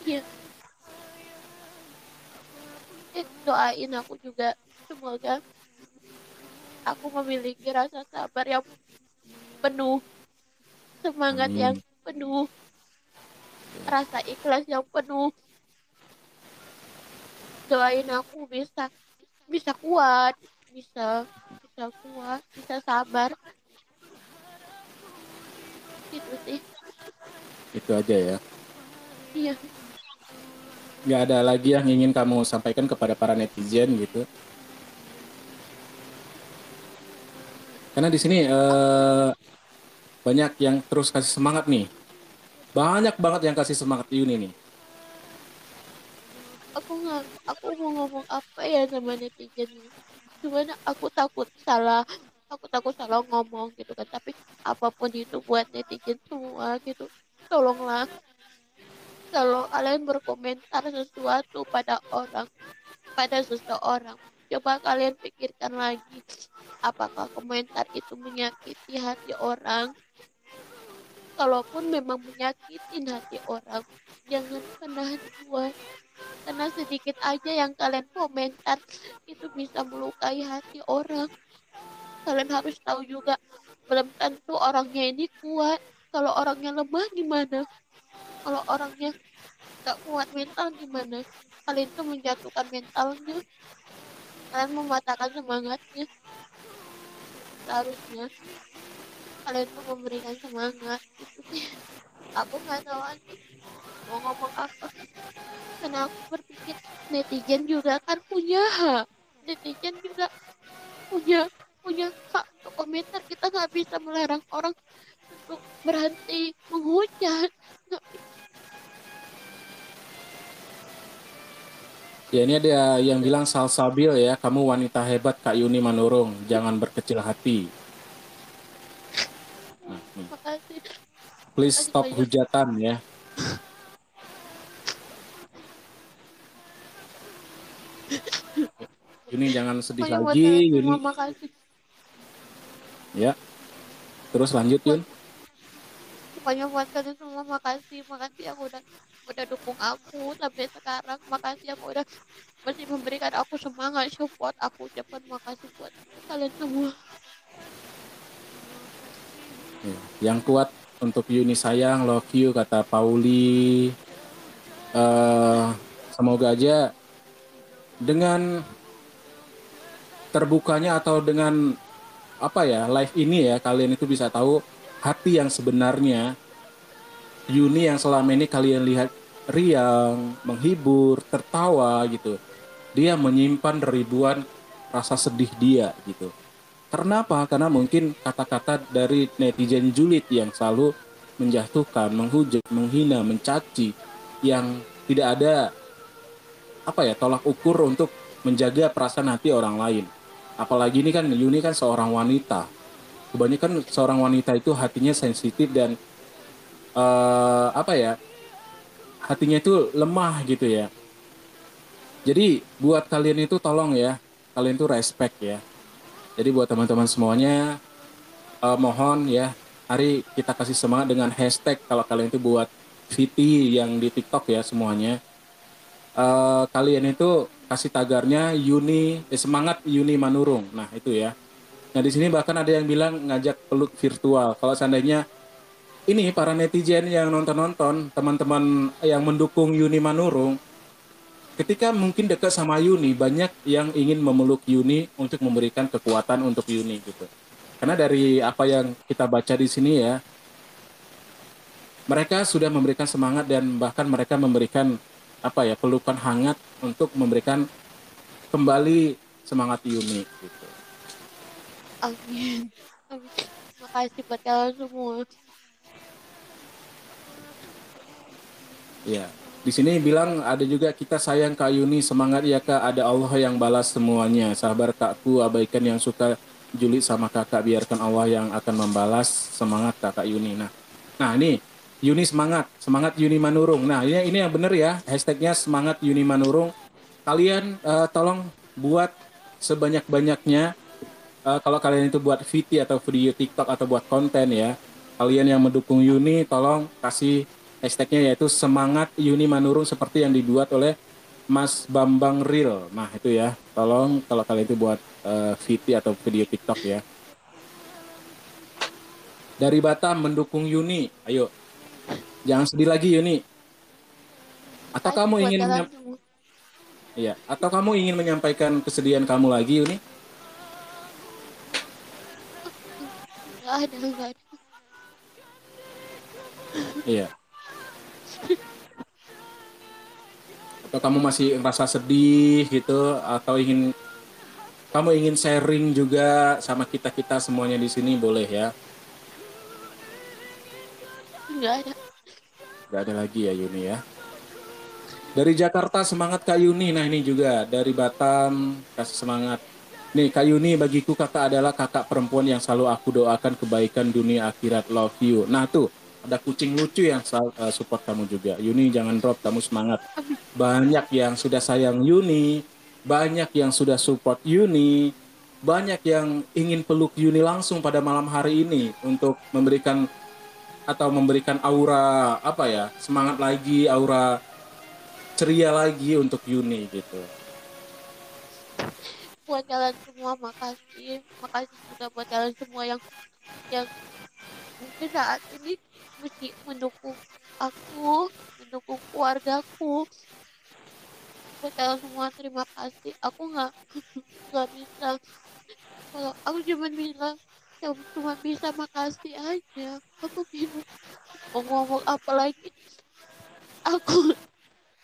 iya. Doain aku juga semoga aku memiliki rasa sabar yang penuh, semangat yang Amin. penuh, rasa ikhlas yang penuh. Doain aku bisa bisa kuat, bisa bisa kuat, bisa sabar. Gitu sih. Itu aja ya. Iya. Nggak ada lagi yang ingin kamu sampaikan kepada para netizen gitu. Karena di sini banyak yang terus kasih semangat nih. Banyak banget yang kasih semangat Yuni nih. Aku mau ngomong apa ya sama netizen ini. Cuman aku takut salah ngomong gitu kan. Tapi apapun itu buat netizen semua gitu. Tolonglah kalau kalian berkomentar sesuatu pada seseorang, coba kalian pikirkan lagi, apakah komentar itu menyakiti hati orang? Kalaupun memang menyakitin hati orang, jangan pernah dibuat. Karena sedikit aja yang kalian komentar itu bisa melukai hati orang. Kalian harus tahu juga, belum tentu orangnya ini kuat. Kalau orangnya lemah gimana? Kalau orangnya gak kuat mental gimana? Kalian tuh menjatuhkan mentalnya, kalian mematahkan semangatnya. Seharusnya kalian tuh memberikan semangat gitu sih. Aku nggak tahu lagi. mau ngomong apa. Karena aku berpikir netizen juga kan punya hak. Netizen juga punya punya hak untuk komentar. Kita nggak bisa melarang orang untuk berhenti menghujat. Nggak Ya ini ada yang bilang Salsabil ya, kamu wanita hebat Kak Yuni Manurung, jangan berkecil hati. Nah, nih. makasih, Please makasih stop banyak. hujatan ya. Yuni jangan sedih Pokoknya buat kalian lagi, semua Yuni. makasih. Ya, terus lanjut Buat Yun. pokoknya buat kalian semua makasih, makasih yang udah dukung aku sampai sekarang. Makasih yang udah masih memberikan aku semangat, support aku. Ucapan makasih buat kalian semua. Ya, yang kuat untuk Yuni sayang, love you kata Pauli. eh Semoga aja dengan terbukanya atau dengan apa ya live ini ya kalian itu bisa tahu hati yang sebenarnya Yuni yang selama ini kalian lihat riang, menghibur, tertawa gitu. Dia menyimpan ribuan rasa sedih dia gitu. Karena apa? Karena mungkin kata-kata dari netizen julid yang selalu menjatuhkan, menghujat, menghina, mencaci yang tidak ada apa ya tolak ukur untuk menjaga perasaan hati orang lain. Apalagi ini kan Yuni kan seorang wanita. Kebanyakan seorang wanita itu hatinya sensitif dan apa ya hatinya itu lemah gitu ya. Jadi buat kalian itu tolong ya, kalian itu respect ya. Jadi buat teman-teman semuanya, mohon ya, hari kita kasih semangat dengan hashtag kalau kalian itu buat VT yang di TikTok ya semuanya. Kalian itu kasih tagarnya semangat Yuni Manurung. Nah itu ya. Nah di sini bahkan ada yang bilang ngajak peluk virtual. Kalau seandainya ini para netizen yang nonton-nonton, teman-teman yang mendukung Yuni Manurung, ketika mungkin dekat sama Yuni, banyak yang ingin memeluk Yuni untuk memberikan kekuatan untuk Yuni gitu. Karena dari apa yang kita baca di sini ya, mereka sudah memberikan semangat dan bahkan mereka memberikan apa ya pelukan hangat untuk memberikan kembali semangat Yuni gitu. Amin. Amin. Makasih buat kalian semua. Ya, di sini bilang ada juga kita sayang Kak Yuni, semangat ya Kak, ada Allah yang balas semuanya. Sabar Kakku, abaikan yang suka julid sama Kakak, biarkan Allah yang akan membalas semangat Kakak Yuni. Nah ini Yuni semangat, semangat Yuni Manurung. Nah ini yang benar ya, hashtagnya semangat Yuni Manurung. Kalian tolong buat sebanyak-banyaknya. Kalau kalian itu buat VT atau video TikTok atau buat konten ya, kalian yang mendukung Yuni tolong kasih hashtagnya yaitu semangat Yuni Manurung seperti yang dibuat oleh Mas Bambang Real. Nah itu ya, tolong kalau kalian itu buat VT atau video TikTok ya. Dari Batam mendukung Yuni, ayo jangan sedih lagi Yuni. Atau Makasih kamu buat ingin kalian semua. atau kamu ingin menyampaikan kesedihan kamu lagi Yuni? Nggak ada, nggak ada. Iya. Atau kamu masih merasa sedih gitu atau kamu ingin sharing juga sama kita-kita semuanya di sini boleh ya. Nggak ada. Gak ada lagi ya Yuni ya. Dari Jakarta semangat Kak Yuni. Nah ini juga dari Batam kasih semangat. Nih Kak Yuni bagiku kakak adalah kakak perempuan yang selalu aku doakan kebaikan dunia akhirat, love you. Nah tuh ada kucing lucu yang support kamu juga. Yuni jangan drop, kamu semangat. Amin. Banyak yang sudah sayang Yuni, banyak yang sudah support Yuni, banyak yang ingin peluk Yuni langsung pada malam hari ini untuk memberikan aura apa ya semangat lagi, aura ceria lagi untuk Yuni gitu. Buat kalian semua makasih. Makasih juga buat kalian semua yang mungkin saat ini mesti mendukung aku, mendukung keluargaku. Buat kalian semua terima kasih. Aku nggak bisa. Kalau aku cuma bisa makasih aja. Aku bingung mau ngomong apa lagi. aku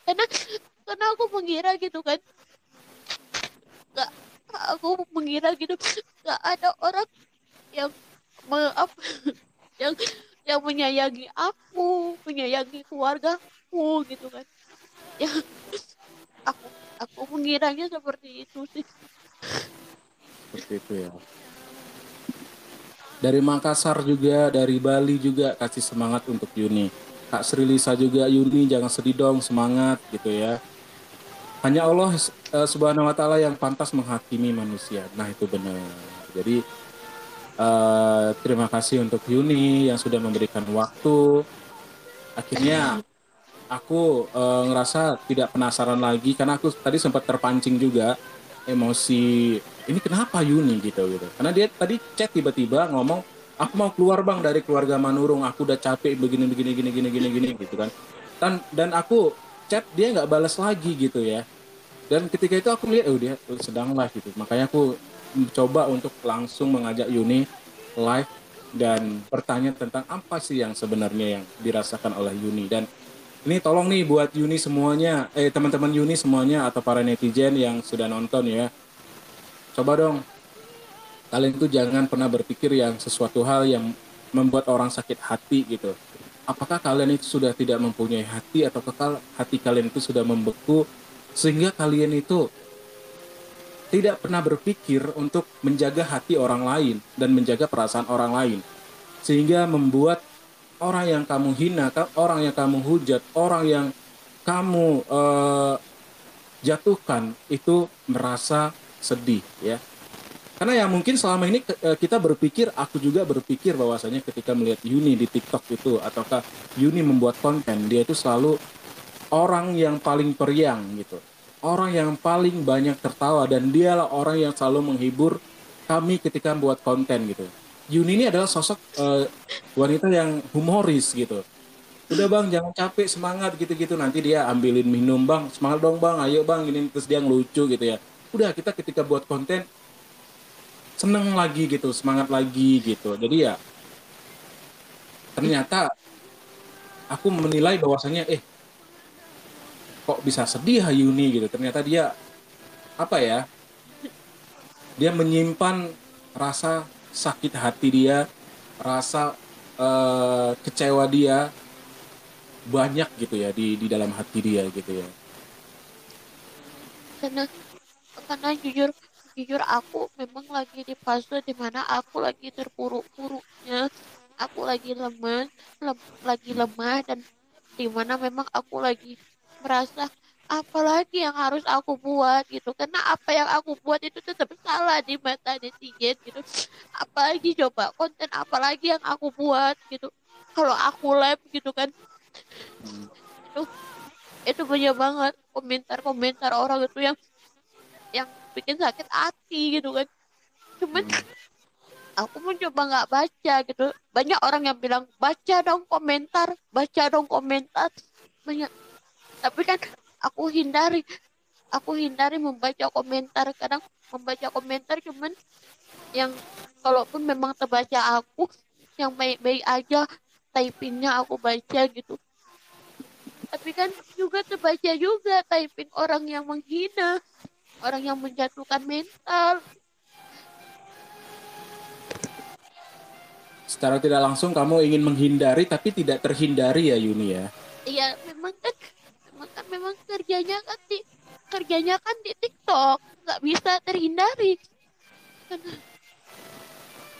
karena aku mengira gitu kan, nggak aku mengira gitu nggak ada orang yang apa yang menyayangi aku, menyayangi keluargaku gitu kan. Ya aku mengiranya seperti itu sih. Seperti itu ya. Dari Makassar juga, dari Bali juga kasih semangat untuk Yuni. Kak Sri Lisa juga, Yuni jangan sedih dong, semangat gitu ya. Hanya Allah Subhanahu wa taala yang pantas menghakimi manusia. Nah, itu benar. Jadi terima kasih untuk Yuni yang sudah memberikan waktu. Akhirnya aku ngerasa tidak penasaran lagi karena aku tadi sempat terpancing juga emosi, ini kenapa Yuni gitu karena dia tadi chat tiba-tiba ngomong aku mau keluar bang dari keluarga Manurung, aku udah capek begini begini gini gini gini gini gitu kan. Dan aku chat dia nggak balas lagi gitu ya, dan ketika itu aku lihat oh dia sedang live gitu, makanya aku mencoba untuk langsung mengajak Yuni live dan bertanya tentang apa sih yang sebenarnya yang dirasakan oleh Yuni. Dan ini tolong nih buat Yuni semuanya, teman-teman Yuni semuanya atau para netizen yang sudah nonton ya. Coba dong, kalian tuh jangan pernah berpikir yang sesuatu hal yang membuat orang sakit hati gitu. Apakah kalian itu sudah tidak mempunyai hati atau hati kalian itu sudah membeku sehingga kalian itu tidak pernah berpikir untuk menjaga hati orang lain dan menjaga perasaan orang lain. Sehingga membuat orang yang kamu hina, orang yang kamu hujat, orang yang kamu jatuhkan itu merasa sedih ya. Karena ya mungkin selama ini kita berpikir, aku juga berpikir bahwasanya ketika melihat Yuni di TikTok itu ataukah Yuni membuat konten, dia itu selalu orang yang paling periang gitu. Orang yang paling banyak tertawa dan dialah orang yang selalu menghibur kami ketika membuat konten gitu. Yuni ini adalah sosok wanita yang humoris gitu. Udah bang jangan capek semangat gitu-gitu, nanti dia ambilin minum bang semangat dong bang ayo bang gini, terus dia ngelucu gitu ya. Udah kita ketika buat konten seneng lagi gitu, semangat lagi gitu. Jadi ya ternyata aku menilai bahwasannya kok bisa sedih Yuni gitu. Ternyata dia apa ya? Dia menyimpan rasa sakit hati dia, rasa kecewa dia banyak gitu ya di dalam hati dia gitu ya. karena jujur aku memang lagi di fase dimana aku lagi terpuruk-puruknya, aku lagi lagi lemah, dan dimana memang aku lagi merasa apalagi yang harus aku buat gitu, karena apa yang aku buat itu tetap salah di mata netizen gitu. Apalagi coba konten apalagi yang aku buat gitu, kalau aku live gitu kan, itu banyak banget komentar-komentar orang itu yang bikin sakit hati gitu kan. Cuman Hmm. aku mencoba nggak baca gitu. Banyak orang yang bilang baca dong komentar banyak. Tapi kan aku hindari, membaca komentar. Kadang membaca komentar cuman yang kalaupun memang terbaca aku yang baik-baik aja, typingnya aku baca gitu. Tapi kan juga terbaca juga typing orang yang menghina, orang yang menjatuhkan mental. Secara tidak langsung kamu ingin menghindari tapi tidak terhindari ya Yuni ya. Iya, memang kerjanya kan di TikTok, nggak bisa terhindari, karena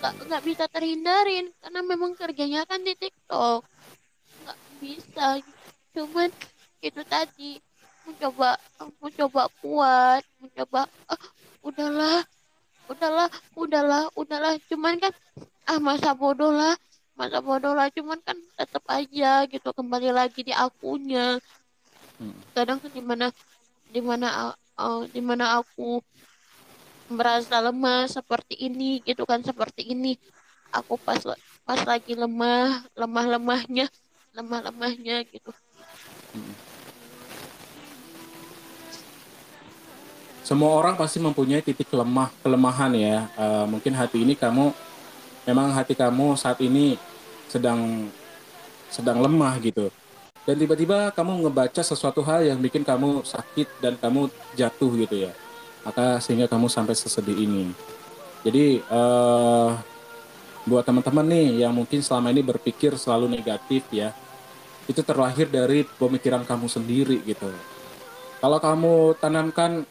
nggak bisa terhindarin karena memang kerjanya kan di TikTok, nggak bisa. Cuman itu tadi, mencoba kuat, mencoba udahlah, udahlah, udahlah. Cuman kan masa bodoh lah. Cuman kan tetap aja gitu kembali lagi di akunya. Hmm. Kadang kan di mana aku merasa lemah seperti ini gitu kan, seperti ini aku pas lagi lemah lemahnya gitu. Semua orang pasti mempunyai titik kelemahan ya. Mungkin hati ini memang hati kamu saat ini sedang sedang lemah gitu. dan tiba-tiba kamu ngebaca sesuatu hal yang bikin kamu sakit dan kamu jatuh gitu ya. Maka sehingga kamu sampai sesedih ini. Jadi buat teman-teman nih yang mungkin selama ini berpikir selalu negatif ya, itu terlahir dari pemikiran kamu sendiri gitu. Kalau kamu tanamkan,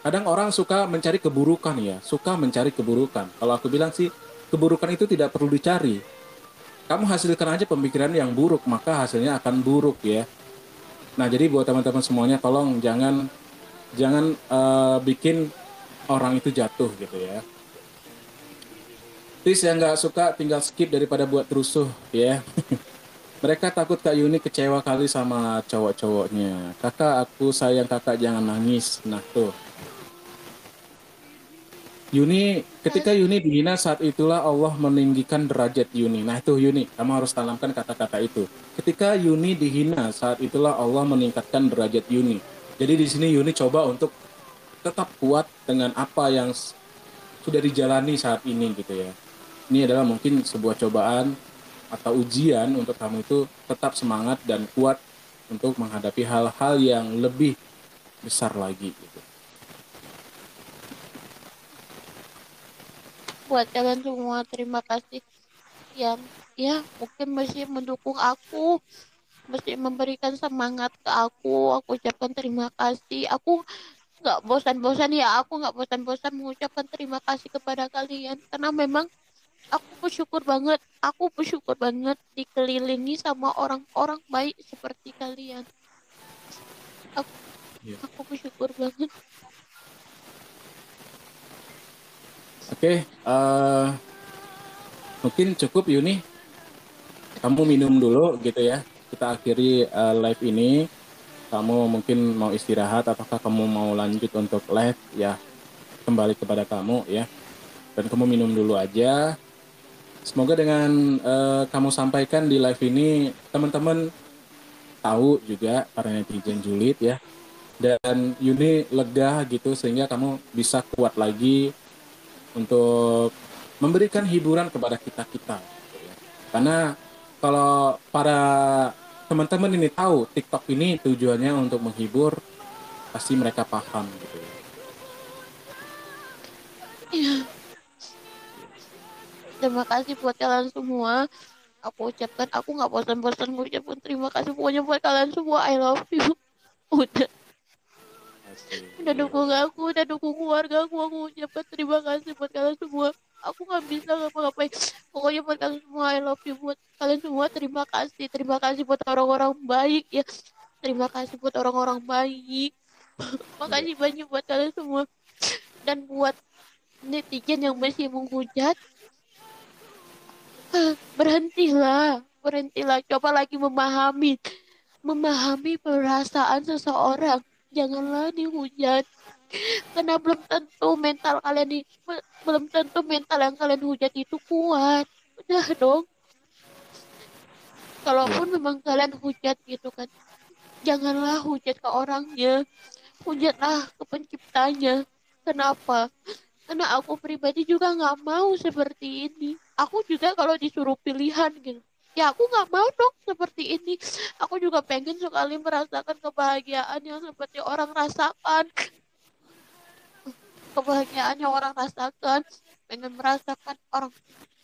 kadang orang suka mencari keburukan ya, suka mencari keburukan. Kalau aku bilang sih, keburukan itu tidak perlu dicari. Kamu hasilkan aja pemikiran yang buruk, maka hasilnya akan buruk ya. Nah, jadi buat teman-teman semuanya, tolong jangan jangan bikin orang itu jatuh gitu ya. Please yang nggak suka tinggal skip daripada buat rusuh ya. Mereka takut Kak Yuni kecewa kali sama cowok-cowoknya. Kakak, aku sayang kakak, jangan nangis. Nah tuh, Yuni, ketika Yuni dihina saat itulah Allah meninggikan derajat Yuni. Nah itu Yuni, kamu harus tanamkan kata-kata itu. Ketika Yuni dihina saat itulah Allah meningkatkan derajat Yuni. Jadi di sini Yuni coba untuk tetap kuat dengan apa yang sudah dijalani saat ini gitu ya. Ini adalah mungkin sebuah cobaan atau ujian untuk kamu itu tetap semangat dan kuat untuk menghadapi hal-hal yang lebih besar lagi gitu. Buat kalian semua, terima kasih yang ya mungkin masih mendukung aku, masih memberikan semangat ke aku. Aku ucapkan terima kasih. Aku nggak bosan-bosan ya, aku nggak bosan-bosan mengucapkan terima kasih kepada kalian karena memang aku bersyukur banget dikelilingi sama orang-orang baik seperti kalian. Aku, Ya. aku bersyukur banget. Oke, mungkin cukup Yuni. Kamu minum dulu gitu ya. Kita akhiri live ini. Kamu mungkin mau istirahat ataukah kamu mau lanjut untuk live ya, kembali kepada kamu ya. Dan kamu minum dulu aja. Semoga dengan kamu sampaikan di live ini teman-teman tahu juga para netizen julid ya. Dan Yuni lega gitu sehingga kamu bisa kuat lagi untuk memberikan hiburan kepada kita-kita gitu ya. Karena kalau para teman-teman ini tahu TikTok ini tujuannya untuk menghibur, pasti mereka paham gitu ya. Ya, terima kasih buat kalian semua. Aku ucapkan, aku nggak bosan-bosan mengucapkan terima kasih pokoknya buat kalian semua. I love you. Udah, Asik. udah dukung aku, udah dukung keluarga aku ucapkan terima kasih buat kalian semua. Aku nggak bisa ngapa-ngapain. Pokoknya buat kalian semua, I love you. Buat kalian semua, terima kasih. Terima kasih buat orang-orang baik ya. Terima kasih buat orang-orang baik. Iya. Makasih banyak buat kalian semua. Dan buat netizen yang masih menghujat, berhentilah. Berhentilah. Coba lagi memahami perasaan seseorang. Janganlah dihujat. Karena belum tentu mental yang kalian hujat itu kuat. Udah dong. Iya. Kalaupun memang kalian hujat gitu kan, janganlah hujat ke orangnya. Hujatlah ke penciptanya. Kenapa? Karena aku pribadi juga nggak mau seperti ini. Aku juga kalau disuruh pilihan gitu, ya aku nggak mau dong seperti ini. Aku juga pengen sekali merasakan kebahagiaan yang seperti orang rasakan. Kebahagiaan yang orang rasakan. Pengen merasakan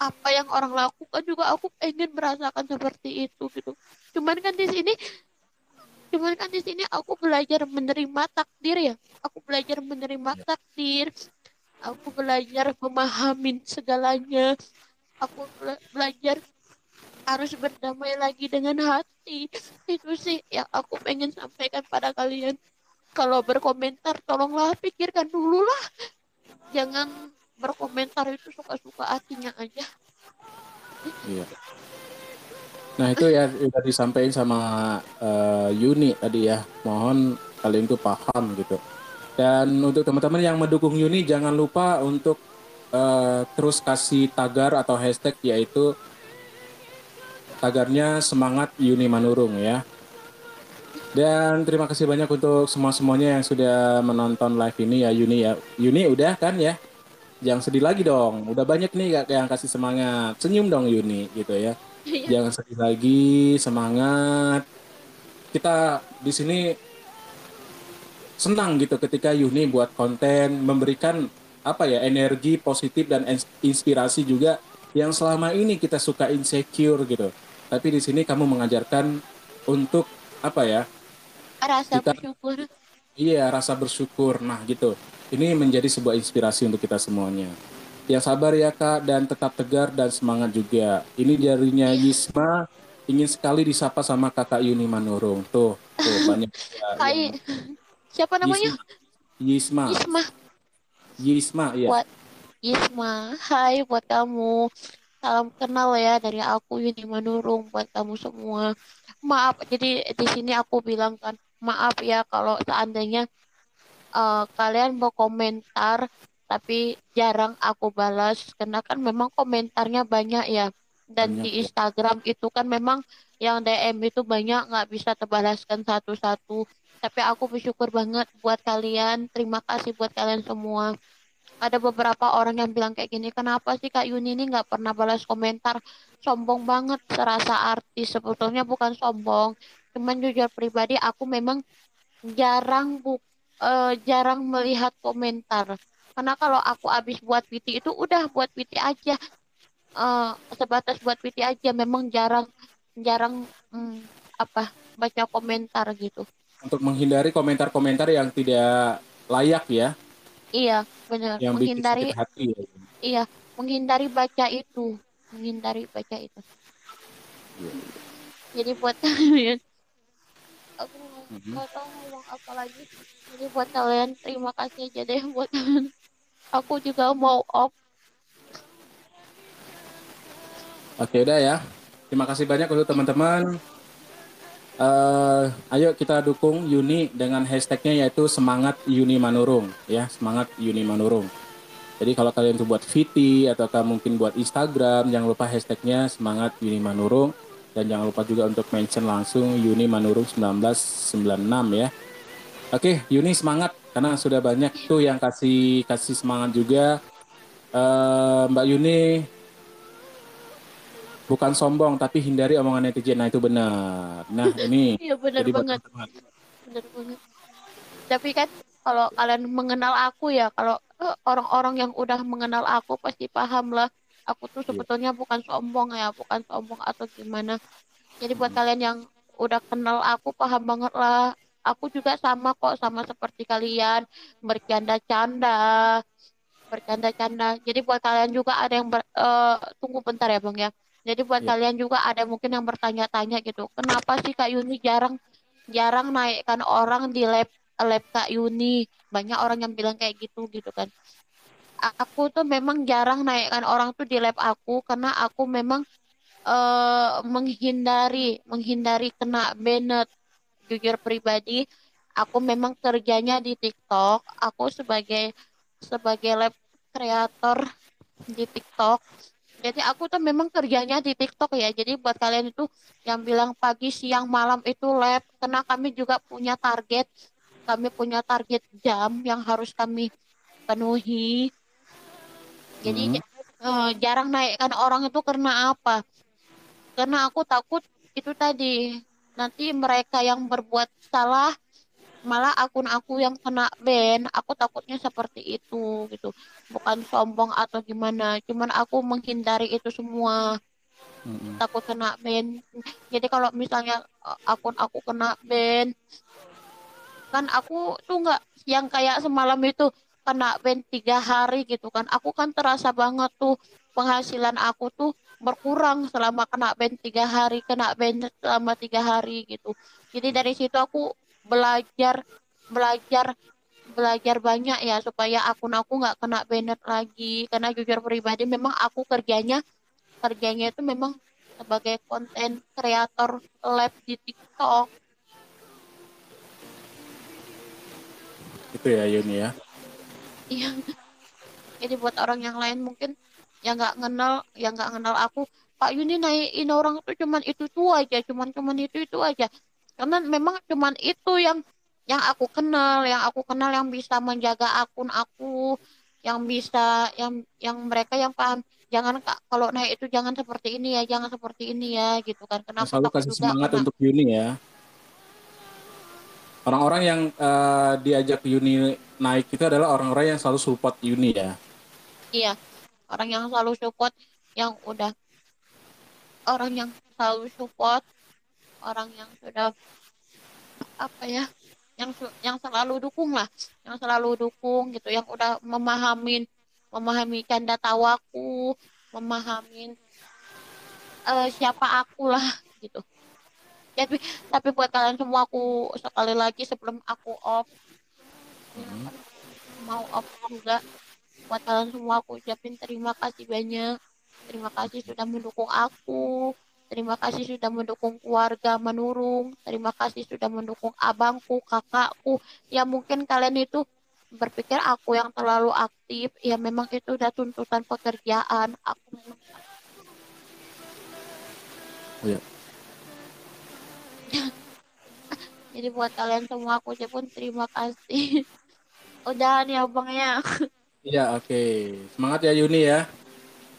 apa yang orang lakukan juga aku pengen merasakan seperti itu gitu. Cuman kan di sini, cuman kan di sini aku belajar menerima takdir ya. Aku belajar menerima Iya. takdir. Aku belajar memahami segalanya. Aku belajar harus berdamai lagi dengan hati. Itu sih yang aku pengen sampaikan pada kalian. Kalau berkomentar, tolonglah pikirkan dulu lah. Jangan berkomentar itu suka-suka hatinya aja. Iya. Nah itu ya udah disampaikan sama Yuni tadi ya. Mohon kalian tuh paham gitu. Dan untuk teman-teman yang mendukung Yuni, jangan lupa untuk terus kasih tagar atau hashtag, yaitu tagarnya semangat Yuni Manurung ya. Dan terima kasih banyak untuk semua-semuanya yang sudah menonton live ini ya Yuni ya. Yuni udah kan ya? Jangan sedih lagi dong. Udah banyak nih yang kasih semangat. Senyum dong Yuni gitu ya. Iya. Jangan sedih lagi, semangat. kita di sini senang gitu ketika Yuni buat konten, memberikan apa ya, energi positif dan inspirasi juga yang selama ini kita suka insecure gitu. Tapi di sini kamu mengajarkan untuk apa ya, Rasa kita, bersyukur. iya, rasa bersyukur. Nah gitu, ini menjadi sebuah inspirasi untuk kita semuanya. Yang sabar ya Kak, dan tetap tegar dan semangat juga. Ini jarinya Iya. Yisma, ingin sekali disapa sama Kakak Yuni Manurung. Tuh banyak juga yang Hai, siapa namanya? Yisma, Yisma, Isma. Yisma, ya. Buat Isma. Hai buat kamu. Salam kenal ya dari aku Yuni Manurung buat kamu semua. Maaf, jadi di sini aku bilang kan, maaf ya kalau seandainya kalian mau komentar tapi jarang aku balas karena kan memang komentarnya banyak ya. Dan di Banyak ya. Instagram itu kan memang yang DM itu banyak nggak bisa terbalaskan satu-satu. Tapi aku bersyukur banget buat kalian. Terima kasih buat kalian semua. Ada beberapa orang yang bilang kayak gini, kenapa sih Kak Yuni ini nggak pernah balas komentar? Sombong banget, serasa artis. Sebetulnya bukan sombong. Cuman jujur pribadi, aku memang jarang jarang melihat komentar. Karena kalau aku habis buat PT itu udah buat PT aja. Eh, Sebatas buat PT aja. Memang jarang jarang apa baca komentar gitu. Untuk menghindari komentar-komentar yang tidak layak ya, Iya, benar. yang bikin Menghindari, sakit hati ya. iya, menghindari baca itu. Menghindari baca itu. Jadi buat kalian, aku Mhm. nggak tahu ngomong apa lagi. Jadi buat kalian, terima kasih aja deh buat kalian. Aku juga mau off. Oke udah ya. Terima kasih banyak untuk teman-teman. Ayo kita dukung Yuni dengan hashtagnya yaitu semangat Yuni Manurung ya, semangat Yuni Manurung. Jadi kalau kalian tuh buat VT atau mungkin buat Instagram, jangan lupa hashtagnya semangat Yuni Manurung, dan jangan lupa juga untuk mention langsung Yuni Manurung 1996 ya. Oke, Yuni semangat karena sudah banyak tuh yang kasih kasih semangat juga. Mbak Yuni bukan sombong tapi hindari omongan netizen. Nah itu benar. Nah ini Iya bener jadi buat banget, teman-teman. bener banget. Tapi kan kalau kalian mengenal aku ya, kalau orang-orang yang udah mengenal aku pasti paham lah. Aku tuh Iya. sebetulnya bukan sombong ya, bukan sombong atau gimana. Jadi buat kalian yang udah kenal aku paham banget lah. Aku juga sama kok, sama seperti kalian, bercanda-canda, bercanda-canda. Jadi buat kalian juga ada yang tunggu bentar ya Bang ya. Jadi buat Iya. kalian juga ada mungkin yang bertanya-tanya gitu. Kenapa sih Kak Yuni jarang jarang naikkan orang di lab Kak Yuni? Banyak orang yang bilang kayak gitu gitu kan. Aku tuh memang jarang naikkan orang tuh di lab aku karena aku memang menghindari menghindari kena banned. Jujur pribadi, aku memang kerjanya di TikTok. Aku sebagai sebagai lab kreator di TikTok. Jadi aku tuh memang kerjanya di TikTok ya. Jadi buat kalian itu yang bilang pagi, siang, malam itu lab, karena kami juga punya target. Kami punya target jam yang harus kami penuhi. Jadi Hmm. jarang naikkan orang itu karena apa? Karena aku takut itu tadi nanti mereka yang berbuat salah malah akun aku yang kena ban. Aku takutnya seperti itu gitu. Bukan sombong atau gimana, cuman aku menghindari itu semua, takut kena ban. Jadi kalau misalnya akun aku kena ban, kan aku tuh nggak yang kayak semalam itu kena ban 3 hari gitu kan. Aku kan terasa banget tuh penghasilan aku tuh berkurang selama kena ban 3 hari, kena ban selama 3 hari gitu. Jadi dari situ aku belajar belajar belajar banyak ya supaya akun aku nggak kena banned lagi. Karena jujur pribadi memang aku kerjanya itu memang sebagai konten kreator live di TikTok. Itu ya Yuni ya. Iya. Jadi buat orang yang lain mungkin yang nggak kenal aku, Pak Yuni naikin orang tuh cuman itu aja, cuman cuman itu aja. Karena memang cuman itu yang aku kenal yang bisa menjaga akun aku, yang bisa yang mereka yang paham. Jangan Kak, kalau naik itu jangan seperti ini ya, jangan seperti ini ya, gitu kan. Karena Yang aku selalu takut kasih juga semangat kena. untuk Yuni ya. Orang-orang yang diajak Yuni naik itu adalah orang-orang yang selalu support Yuni ya. Iya, orang yang selalu support, yang udah orang yang selalu support, orang yang sudah apa ya, yang selalu dukung lah, yang selalu dukung gitu, yang udah memahami canda tawaku, memahamin siapa aku lah gitu. Tapi tapi buat kalian semua, aku sekali lagi sebelum aku off, ini kan mau off juga, buat kalian semua aku ucapin terima kasih banyak. Terima kasih sudah mendukung aku. Terima kasih sudah mendukung keluarga menurung. Terima kasih sudah mendukung abangku, kakakku. Ya mungkin kalian itu berpikir aku yang terlalu aktif. Ya memang itu udah tuntutan pekerjaan. Aku memang Iya. jadi buat kalian semua aku ucapin terima kasih. Udahan ya bang ya. Iya, oke. Semangat ya Yuni ya.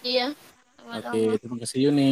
Iya, Oke, sama-sama. terima kasih Yuni.